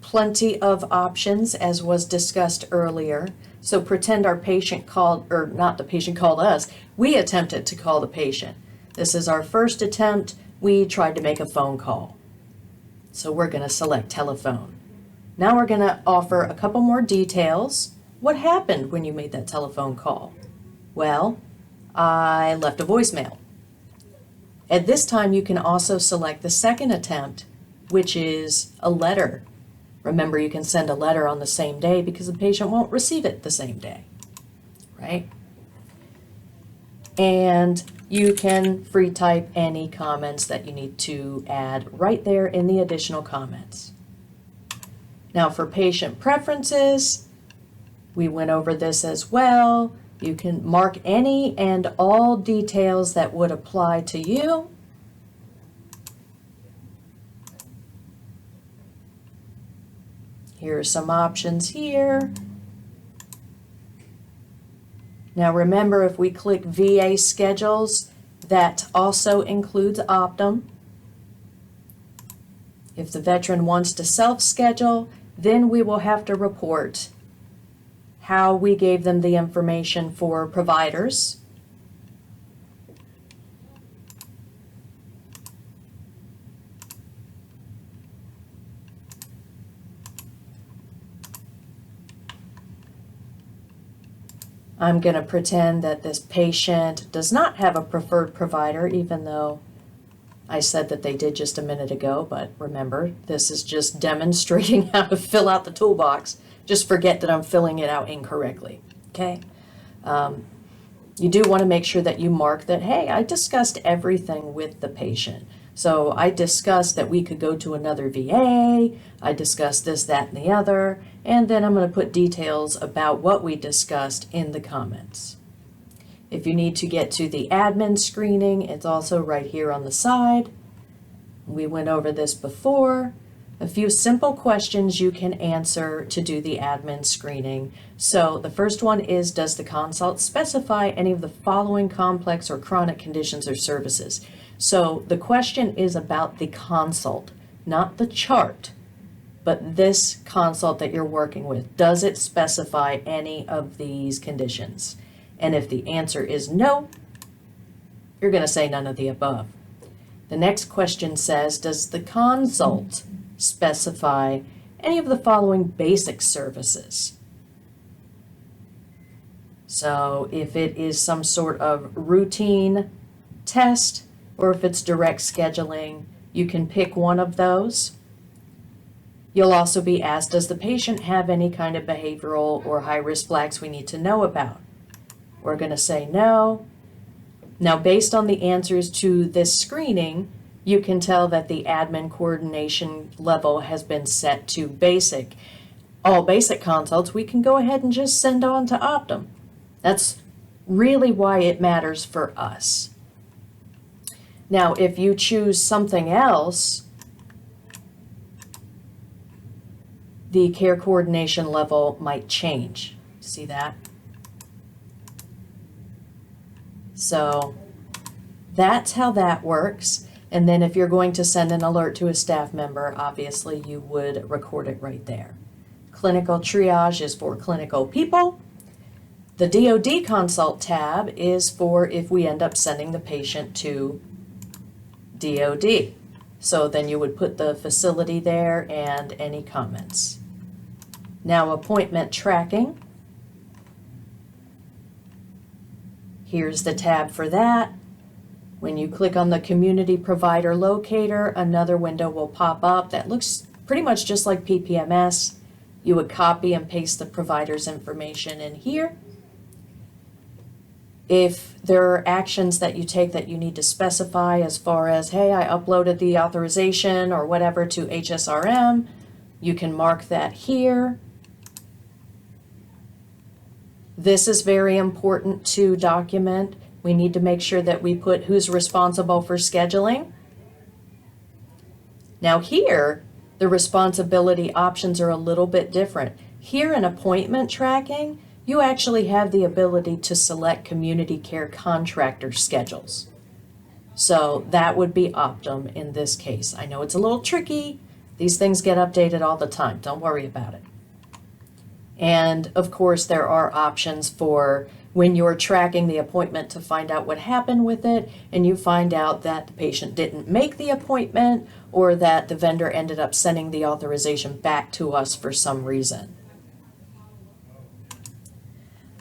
plenty of options, as was discussed earlier. So pretend our patient called, or not the patient called us, we attempted to call the patient. This is our first attempt. We tried to make a phone call. So we're going to select telephone. Now we're going to offer a couple more details. What happened when you made that telephone call? Well, I left a voicemail. At this time, you can also select the second attempt, which is a letter. Remember, you can send a letter on the same day because the patient won't receive it the same day, right? And you can free type any comments that you need to add right there in the additional comments. Now for patient preferences, we went over this as well. You can mark any and all details that would apply to you. Here are some options here. Now remember, if we click VA schedules, that also includes Optum. If the veteran wants to self-schedule, then we will have to report how we gave them the information for providers. I'm going to pretend that this patient does not have a preferred provider, even though I said that they did just a minute ago. But remember, this is just demonstrating how to fill out the toolbox. Just forget that I'm filling it out incorrectly, okay? You do want to make sure that you mark that, hey, I discussed everything with the patient. So I discussed that we could go to another VA, I discussed this, that, and the other, and then I'm going to put details about what we discussed in the comments. If you need to get to the admin screening, it's also right here on the side. We went over this before. A few simple questions you can answer to do the admin screening. So the first one is, does the consult specify any of the following complex or chronic conditions or services? So the question is about the consult, not the chart, but this consult that you're working with. Does it specify any of these conditions? And if the answer is no, you're going to say none of the above. The next question says, does the consult specify any of the following basic services? So if it is some sort of routine test or if it's direct scheduling, you can pick one of those. You'll also be asked, does the patient have any kind of behavioral or high-risk flags we need to know about? We're going to say no. Now, based on the answers to this screening, you can tell that the admin coordination level has been set to basic. All basic consults, we can go ahead and just send on to Optum. That's really why it matters for us. Now, if you choose something else, the care coordination level might change. See that? So that's how that works. And then if you're going to send an alert to a staff member, obviously you would record it right there. Clinical triage is for clinical people. The DoD consult tab is for if we end up sending the patient to DoD. So then you would put the facility there and any comments. Now, appointment tracking. Here's the tab for that. When you click on the community provider locator, another window will pop up that looks pretty much just like PPMS. You would copy and paste the provider's information in here. If there are actions that you take that you need to specify as far as, hey, I uploaded the authorization or whatever to HSRM, you can mark that here. This is very important to document. We need to make sure that we put who's responsible for scheduling. Now here, the responsibility options are a little bit different. Here in appointment tracking, you actually have the ability to select community care contractor schedules. So that would be Optum in this case. I know it's a little tricky. These things get updated all the time. Don't worry about it. And of course, there are options for when you're tracking the appointment to find out what happened with it, and you find out that the patient didn't make the appointment or that the vendor ended up sending the authorization back to us for some reason.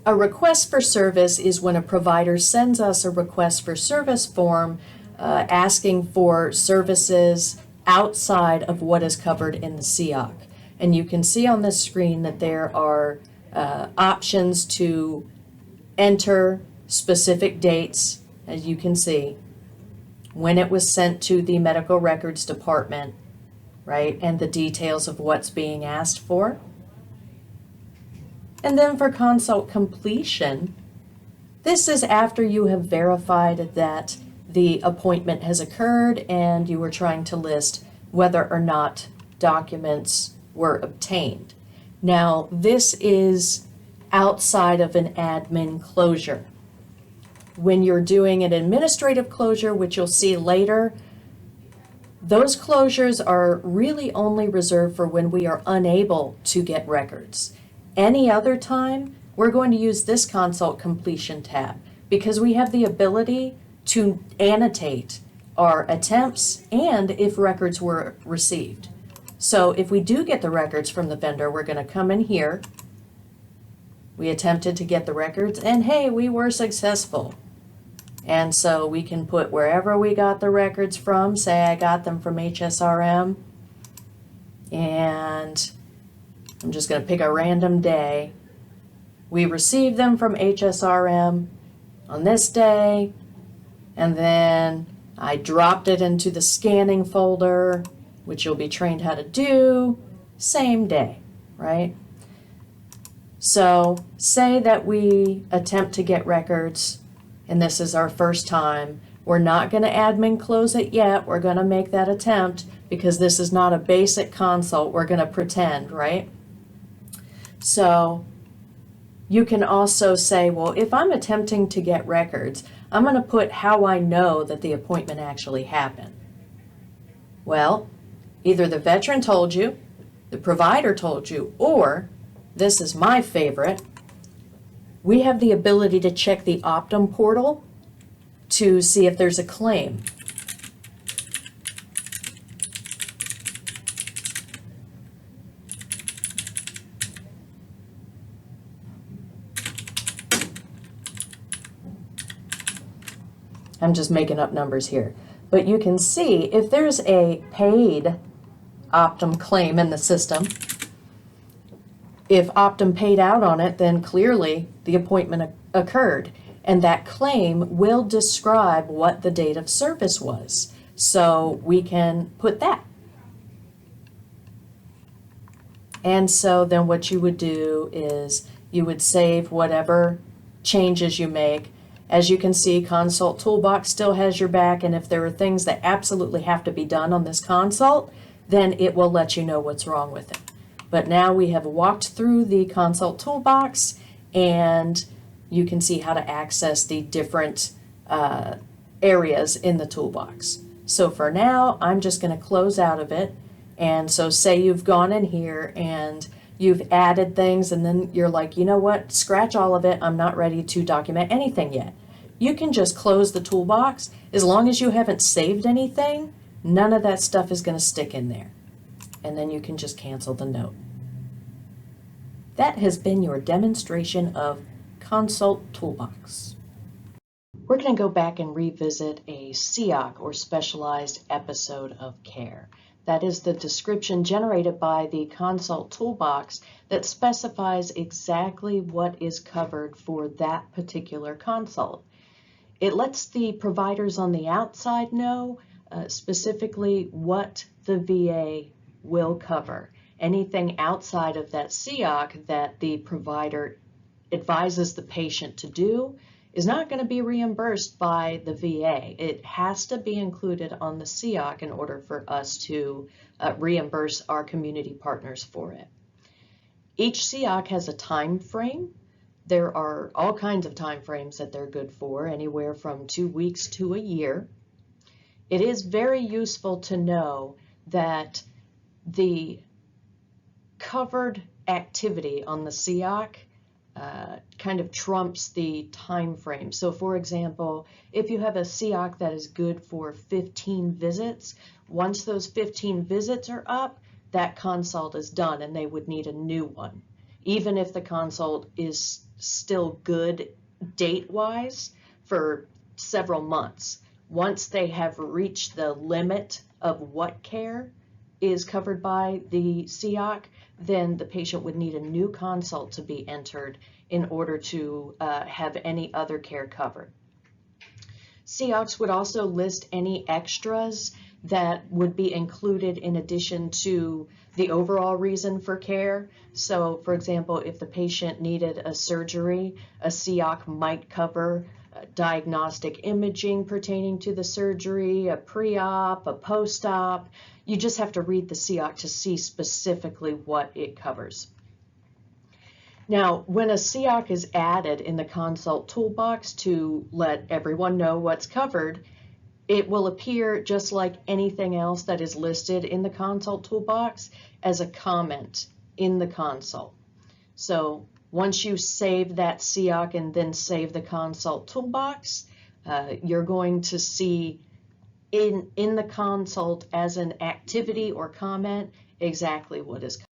A request for service is when a provider sends us a request for service form asking for services outside of what is covered in the CEOC. And you can see on this screen that there are options to enter specific dates, as you can see, when it was sent to the medical records department, right, and the details of what's being asked for. And then for consult completion, this is after you have verified that the appointment has occurred and you were trying to list whether or not documents were obtained. Now, this is outside of an admin closure. When you're doing an administrative closure, which you'll see later, those closures are really only reserved for when we are unable to get records. Any other time, we're going to use this consult completion tab because we have the ability to annotate our attempts and if records were received. So if we do get the records from the vendor, we're going to come in here. We attempted to get the records and hey, we were successful. And so we can put wherever we got the records from, say I got them from HSRM, and I'm just going to pick a random day. We received them from HSRM on this day, and then I dropped it into the scanning folder, which you'll be trained how to do, same day, right? So say that we attempt to get records, and this is our first time. We're not going to admin close it yet. We're going to make that attempt because this is not a basic consult. We're going to pretend, right? So you can also say, well, if I'm attempting to get records, I'm going to put how I know that the appointment actually happened. Well, either the veteran told you, the provider told you, or, this is my favorite, we have the ability to check the Optum portal to see if there's a claim. I'm just making up numbers here. But you can see if there's a paid Optum claim in the system, if Optum paid out on it, then clearly the appointment occurred. And that claim will describe what the date of service was. So we can put that. And so then what you would do is you would save whatever changes you make. As you can see, Consult Toolbox still has your back, and if there are things that absolutely have to be done on this consult, then it will let you know what's wrong with it. But now we have walked through the Consult Toolbox, and you can see how to access the different areas in the toolbox. So for now, I'm just going to close out of it. And so say you've gone in here and you've added things, and then you're like, you know what, scratch all of it. I'm not ready to document anything yet. You can just close the toolbox. As long as you haven't saved anything, none of that stuff is going to stick in there. And then you can just cancel the note. That has been your demonstration of Consult Toolbox. We're going to go back and revisit a SEOC, or Specialized Episode of Care. That is the description generated by the Consult Toolbox that specifies exactly what is covered for that particular consult. It lets the providers on the outside know specifically what the VA will cover. Anything outside of that SEOC that the provider advises the patient to do is not going to be reimbursed by the VA. It has to be included on the SEOC in order for us to reimburse our community partners for it. Each SEOC has a time frame. There are all kinds of time frames that they're good for, anywhere from 2 weeks to a year. It is very useful to know that the covered activity on the SEOC kind of trumps the time frame. So for example, if you have a SEOC that is good for 15 visits, once those 15 visits are up, that consult is done and they would need a new one. Even if the consult is still good date-wise for several months, once they have reached the limit of what care is covered by the SEOC, then the patient would need a new consult to be entered in order to have any other care covered. SEOCs would also list any extras that would be included in addition to the overall reason for care. So for example, if the patient needed a surgery, a SEOC might cover diagnostic imaging pertaining to the surgery, a pre-op, a post-op. You just have to read the SEOC to see specifically what it covers. Now, when a SEOC is added in the Consult Toolbox to let everyone know what's covered, it will appear just like anything else that is listed in the Consult Toolbox as a comment in the consult. So once you save that SEOC and then save the Consult Toolbox, you're going to see in the consult as an activity or comment exactly what is covered.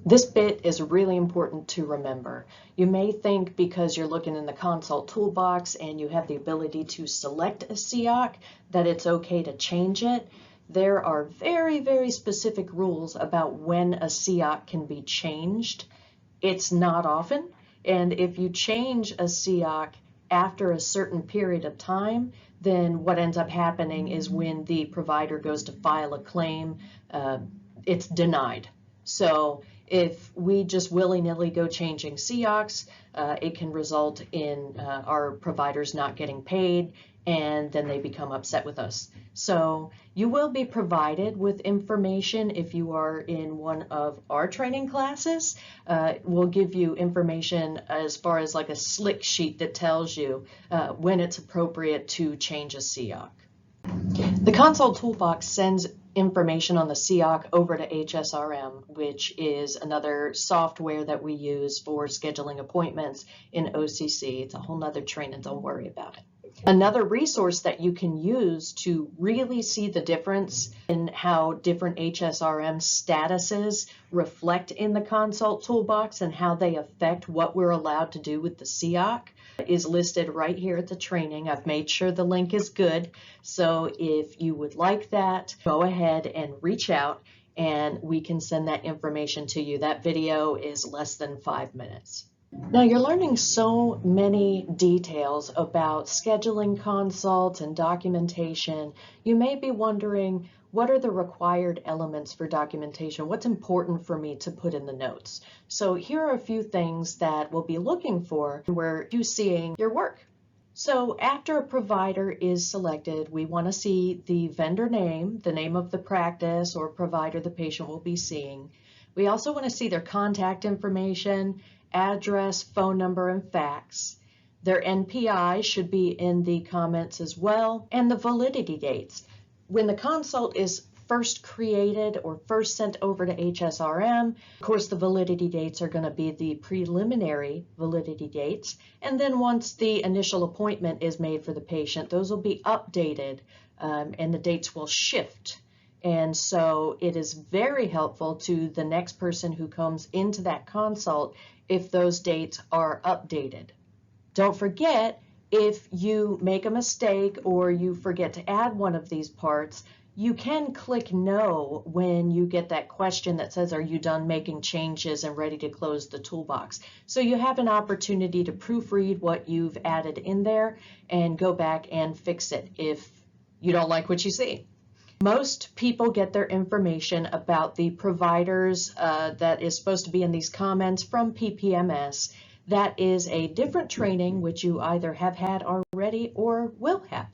This bit is really important to remember. You may think because you're looking in the Consult Toolbox and you have the ability to select a SEOC that it's okay to change it. There are very, very specific rules about when a SEOC can be changed. It's not often, and if you change a SEOC after a certain period of time, then what ends up happening is when the provider goes to file a claim, it's denied. So if we just willy-nilly go changing SEOCs, it can result in our providers not getting paid, and then they become upset with us. So you will be provided with information if you are in one of our training classes. We'll give you information as far as like a slick sheet that tells you when it's appropriate to change a SEOC. The Consult Toolbox sends information on the SEOC over to HSRM, which is another software that we use for scheduling appointments in OCC. It's a whole nother training, don't worry about it. Another resource that you can use to really see the difference in how different HSRM statuses reflect in the consult toolbox and how they affect what we're allowed to do with the CEOC is listed right here at the training. I've made sure the link is good, so if you would like that, go ahead and reach out and we can send that information to you. That video is less than 5 minutes. Now you're learning so many details about scheduling consults and documentation. You may be wondering, what are the required elements for documentation? What's important for me to put in the notes? So here are a few things that we'll be looking for when you're seeing your work. So after a provider is selected, we want to see the vendor name, the name of the practice or provider the patient will be seeing. We also want to see their contact information, address, phone number, and fax. Their NPI should be in the comments as well, and the validity dates. When the consult is first created or first sent over to HSRM, of course the validity dates are going to be the preliminary validity dates, and then once the initial appointment is made for the patient, those will be updated and the dates will shift. And so it is very helpful to the next person who comes into that consult if those dates are updated. Don't forget, if you make a mistake or you forget to add one of these parts, you can click no when you get that question that says, are you done making changes and ready to close the toolbox? So you have an opportunity to proofread what you've added in there and go back and fix it if you don't like what you see. Most people get their information about the providers that is supposed to be in these comments from PPMS. That is a different training which you either have had already or will have.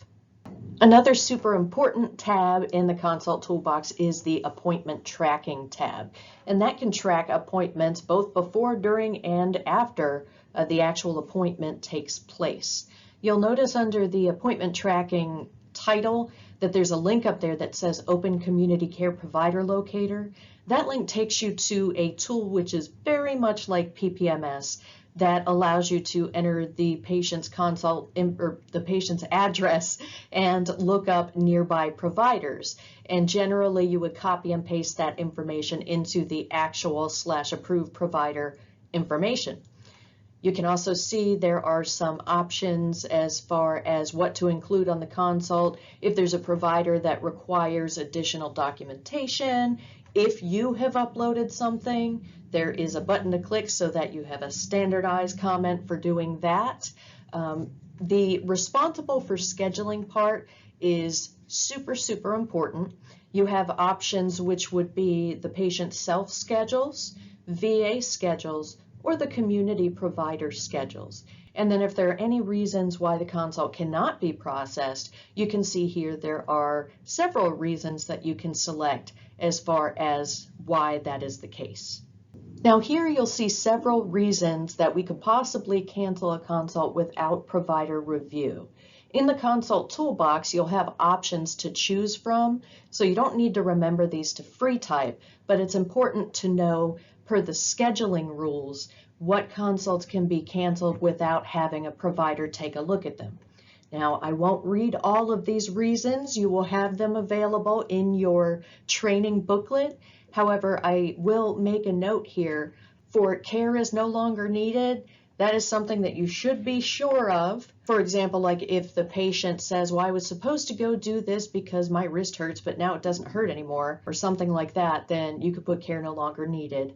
Another super important tab in the consult toolbox is the appointment tracking tab, and that can track appointments both before, during, and after the actual appointment takes place. You'll notice under the appointment tracking title that there's a link up there that says Open Community Care Provider Locator. That link takes you to a tool which is very much like PPMS that allows you to enter the patient's consult or the patient's address and look up nearby providers. And generally you would copy and paste that information into the actual / approved provider information. You can also see there are some options as far as what to include on the consult, if there's a provider that requires additional documentation. If you have uploaded something, there is a button to click so that you have a standardized comment for doing that. The responsible for scheduling part is super important. You have options which would be the patient self-schedules, VA schedules, or the community provider schedules. And then if there are any reasons why the consult cannot be processed, you can see here there are several reasons that you can select as far as why that is the case. Now here you'll see several reasons that we could possibly cancel a consult without provider review. In the consult toolbox, you'll have options to choose from, so you don't need to remember these to free type, but it's important to know per the scheduling rules what consults can be canceled without having a provider take a look at them. Now, I won't read all of these reasons. You will have them available in your training booklet. However, I will make a note here for care is no longer needed. That is something that you should be sure of. For example, like if the patient says, well, I was supposed to go do this because my wrist hurts, but now it doesn't hurt anymore, or something like that, then you could put care no longer needed.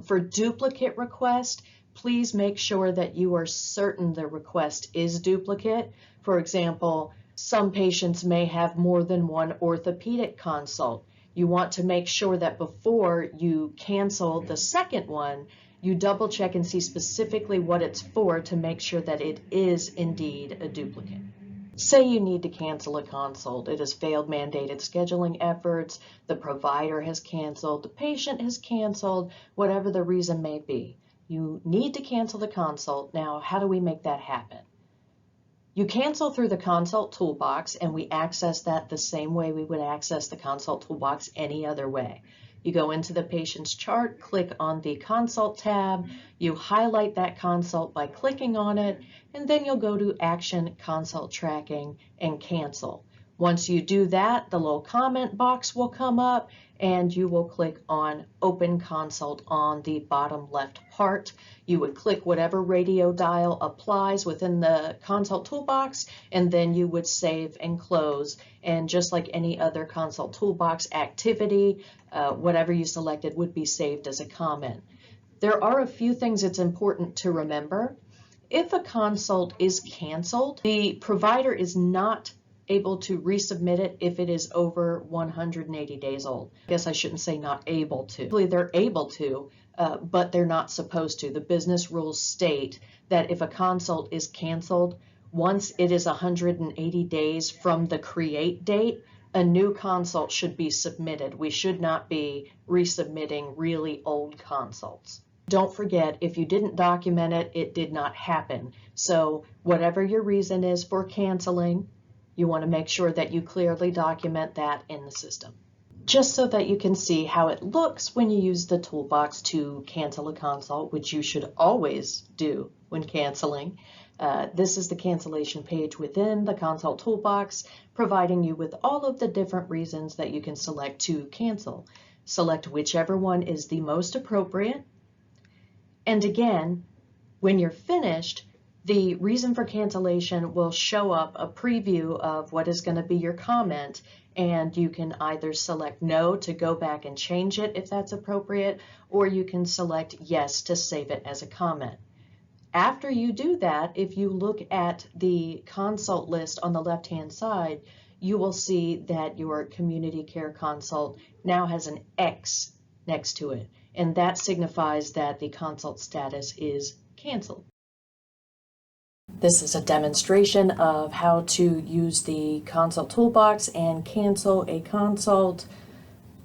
For duplicate request, please make sure that you are certain the request is duplicate. For example, some patients may have more than one orthopedic consult. You want to make sure that before you cancel the second one, you double check and see specifically what it's for to make sure that it is indeed a duplicate. Say you need to cancel a consult. It has failed mandated scheduling efforts, the provider has canceled, the patient has canceled, whatever the reason may be. You need to cancel the consult. Now, how do we make that happen? You cancel through the consult toolbox, and we access that the same way we would access the consult toolbox any other way. You go into the patient's chart, click on the consult tab, you highlight that consult by clicking on it, and then you'll go to Action, Consult Tracking, and Cancel. Once you do that, the little comment box will come up and you will click on Open Consult on the bottom left part. You would click whatever radio dial applies within the consult toolbox, and then you would save and close. And just like any other consult toolbox activity, whatever you selected would be saved as a comment. There are a few things it's important to remember. If a consult is canceled, the provider is not able to resubmit it if it is over 180 days old. I guess I shouldn't say not able to. They're able to, but they're not supposed to. The business rules state that if a consult is canceled, once it is 180 days from the create date, a new consult should be submitted. We should not be resubmitting really old consults. Don't forget, if you didn't document it, it did not happen. So whatever your reason is for canceling, you want to make sure that you clearly document that in the system. Just so that you can see how it looks when you use the toolbox to cancel a consult, which you should always do when canceling. This is the cancellation page within the consult toolbox, providing you with all of the different reasons that you can select to cancel. Select whichever one is the most appropriate. And again, when you're finished, the reason for cancellation will show up a preview of what is going to be your comment, and you can either select no to go back and change it if that's appropriate, or you can select yes to save it as a comment. After you do that, if you look at the consult list on the left-hand side, you will see that your community care consult now has an X next to it, and that signifies that the consult status is canceled. This is a demonstration of how to use the consult toolbox and cancel a consult.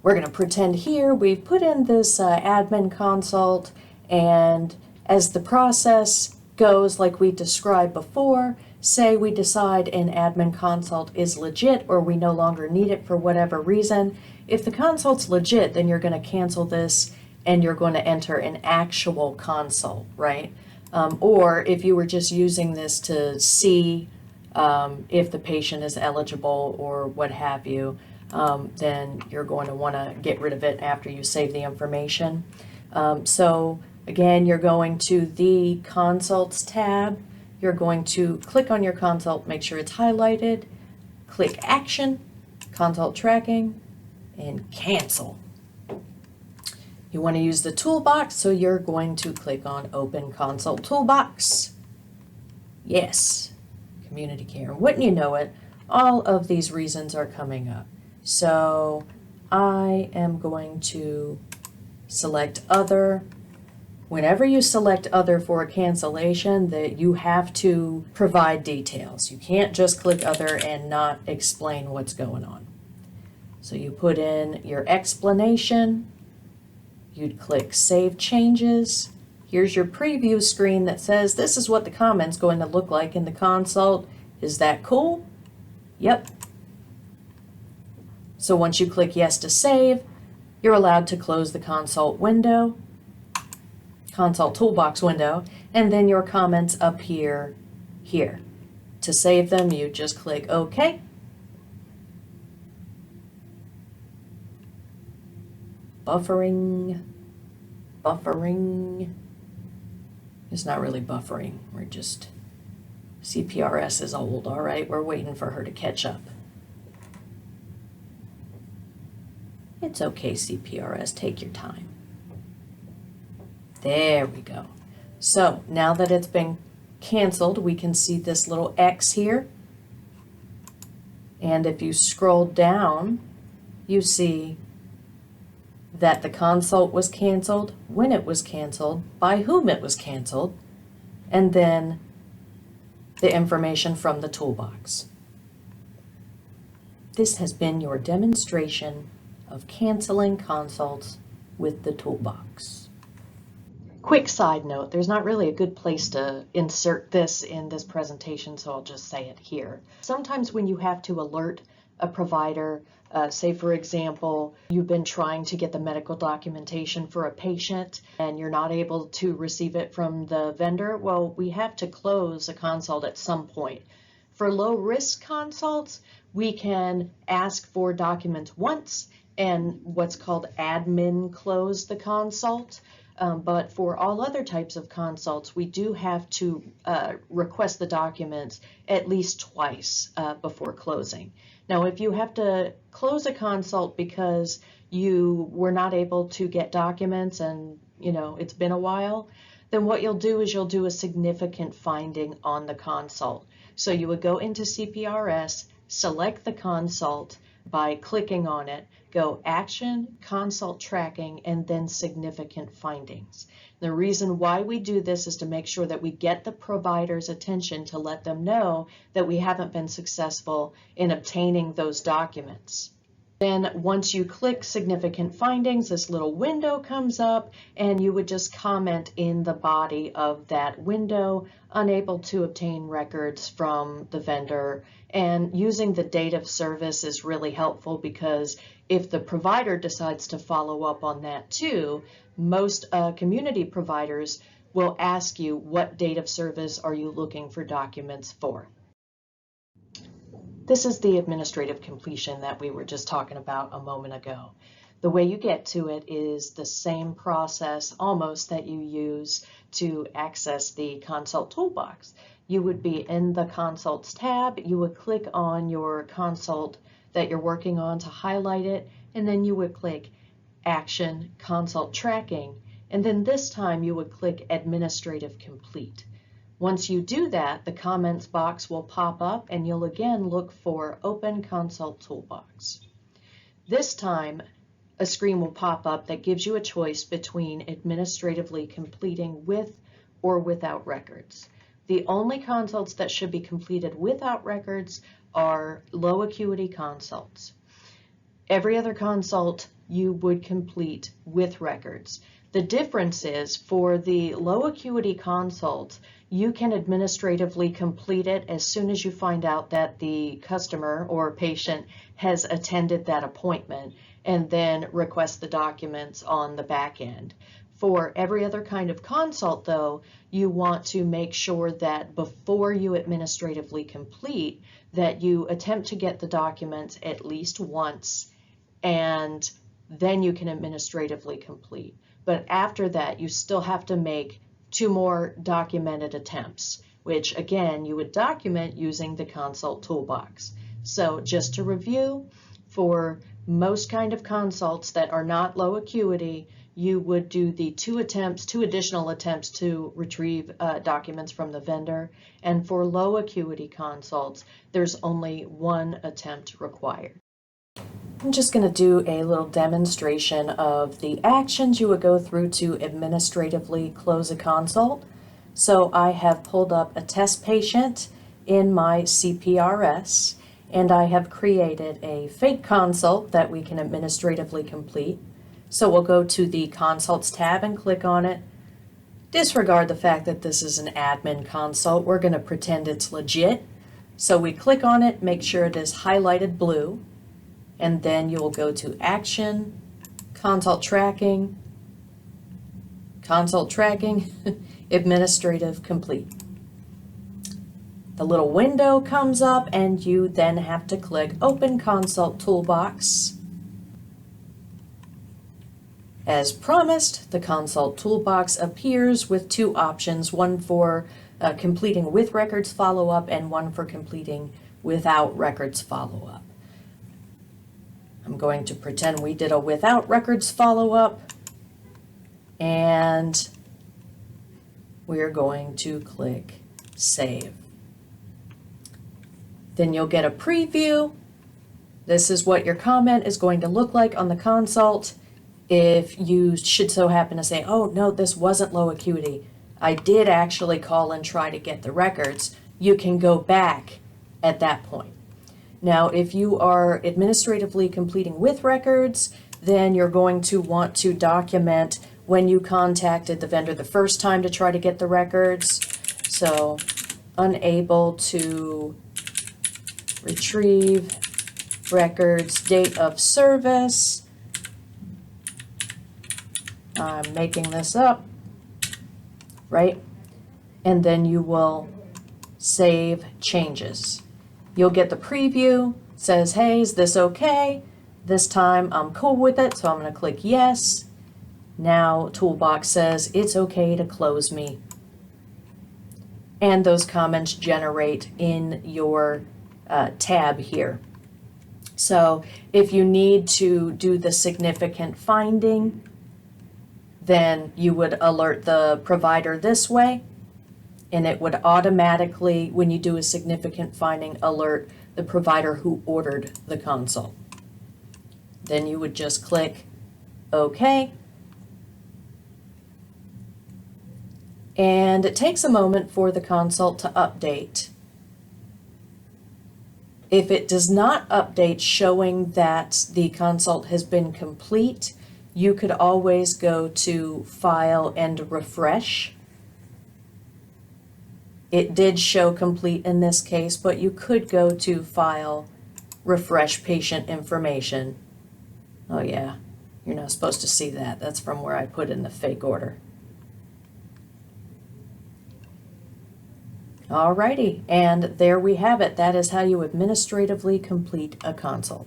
We're going to pretend here we've put in this admin consult, and as the process goes like we described before, say we decide an admin consult is legit or we no longer need it for whatever reason. If the consult's legit, then you're going to cancel this and you're going to enter an actual consult, right? Or if you were just using this to see if the patient is eligible or what have you, then you're going to want to get rid of it after you save the information. So again, you're going to the Consults tab. You're going to click on your consult, make sure it's highlighted, click Action, Consult Tracking, and Cancel. You want to use the toolbox, so you're going to click on Open Consult Toolbox. Yes, community care. Wouldn't you know it, all of these reasons are coming up. So I am going to select Other. Whenever you select Other for a cancellation, that you have to provide details. You can't just click Other and not explain what's going on. So you put in your explanation. You'd click Save Changes. Here's your preview screen that says this is what the comment's going to look like in the consult. Is that cool? Yep. So once you click Yes to save, you're allowed to close the consult window, consult toolbox window, and then your comments appear here. To save them, you just click OK. Buffering. It's not really buffering. We're just, CPRS is old, all right? We're waiting for her to catch up. It's okay, CPRS, take your time. There we go. So now that it's been canceled, we can see this little X here. And if you scroll down, you see that the consult was canceled, when it was canceled, by whom it was canceled, and then the information from the toolbox. This has been your demonstration of canceling consults with the toolbox. Quick side note, there's not really a good place to insert this in this presentation, so I'll just say it here. Sometimes when you have to alert a provider. Say, for example, you've been trying to get the medical documentation for a patient and you're not able to receive it from the vendor. Well, we have to close a consult at some point. For low-risk consults, we can ask for documents once and what's called admin close the consult. But for all other types of consults, we do have to request the documents at least twice before closing. Now, if you have to close a consult because you were not able to get documents and it's been a while, then what you'll do is you'll do a significant finding on the consult. So you would go into CPRS, select the consult by clicking on it, go Action, Consult Tracking, and then Significant Findings. The reason why we do this is to make sure that we get the provider's attention to let them know that we haven't been successful in obtaining those documents. Then once you click Significant Findings, this little window comes up and you would just comment in the body of that window, unable to obtain records from the vendor. And using the date of service is really helpful because if the provider decides to follow up on that too, most community providers will ask you what date of service are you looking for documents for. This is the administrative completion that we were just talking about a moment ago. The way you get to it is the same process almost that you use to access the consult toolbox. You would be in the consults tab, you would click on your consult that you're working on to highlight it, and then you would click Action, Consult Tracking, and then this time you would click Administrative Complete. Once you do that, the comments box will pop up and you'll again look for Open Consult Toolbox. This time, a screen will pop up that gives you a choice between administratively completing with or without records. The only consults that should be completed without records are low acuity consults. Every other consult you would complete with records. The difference is for the low acuity consult, you can administratively complete it as soon as you find out that the customer or patient has attended that appointment and then request the documents on the back end. For every other kind of consult, though, you want to make sure that before you administratively complete, that you attempt to get the documents at least once, and then you can administratively complete. But after that, you still have to make 2 more documented attempts, which again, you would document using the consult toolbox. So just to review, for most kind of consults that are not low acuity, you would do the 2 additional attempts to retrieve documents from the vendor. And for low acuity consults, there's only 1 attempt required. I'm just going to do a little demonstration of the actions you would go through to administratively close a consult. So I have pulled up a test patient in my CPRS, and I have created a fake consult that we can administratively complete. So we'll go to the Consults tab and click on it. Disregard the fact that this is an admin consult. We're going to pretend it's legit. So we click on it, make sure it is highlighted blue, and then you'll go to Action, Consult Tracking, Administrative Complete. The little window comes up and you then have to click Open Consult Toolbox. As promised, the Consult Toolbox appears with 2 options, one for completing with records follow-up and one for completing without records follow-up. I'm going to pretend we did a without records follow-up, and we're going to click Save. Then you'll get a preview. This is what your comment is going to look like on the consult. If you should so happen to say, oh no, this wasn't low acuity, I did actually call and try to get the records, you can go back at that point. Now, if you are administratively completing with records, then you're going to want to document when you contacted the vendor the first time to try to get the records. So, unable to retrieve records, date of service. I'm making this up, right? And then you will save changes. You'll get the preview, says, hey, is this okay? This time I'm cool with it, so I'm going to click yes. Now Toolbox says it's okay to close me. And those comments generate in your tab here. So if you need to do the significant finding, then you would alert the provider this way, and it would automatically, when you do a significant finding, alert the provider who ordered the consult. Then you would just click OK. And it takes a moment for the consult to update. If it does not update showing that the consult has been complete, you could always go to File and Refresh. It did show complete in this case, but you could go to File, Refresh Patient Information. Oh yeah, you're not supposed to see that. That's from where I put in the fake order. Alrighty, and there we have it. That is how you administratively complete a consult.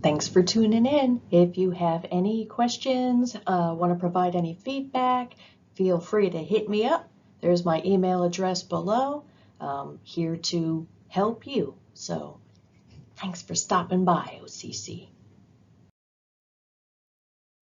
Thanks for tuning in. If you have any questions, want to provide any feedback, feel free to hit me up. There's my email address below. Here to help you. So thanks for stopping by, OCC.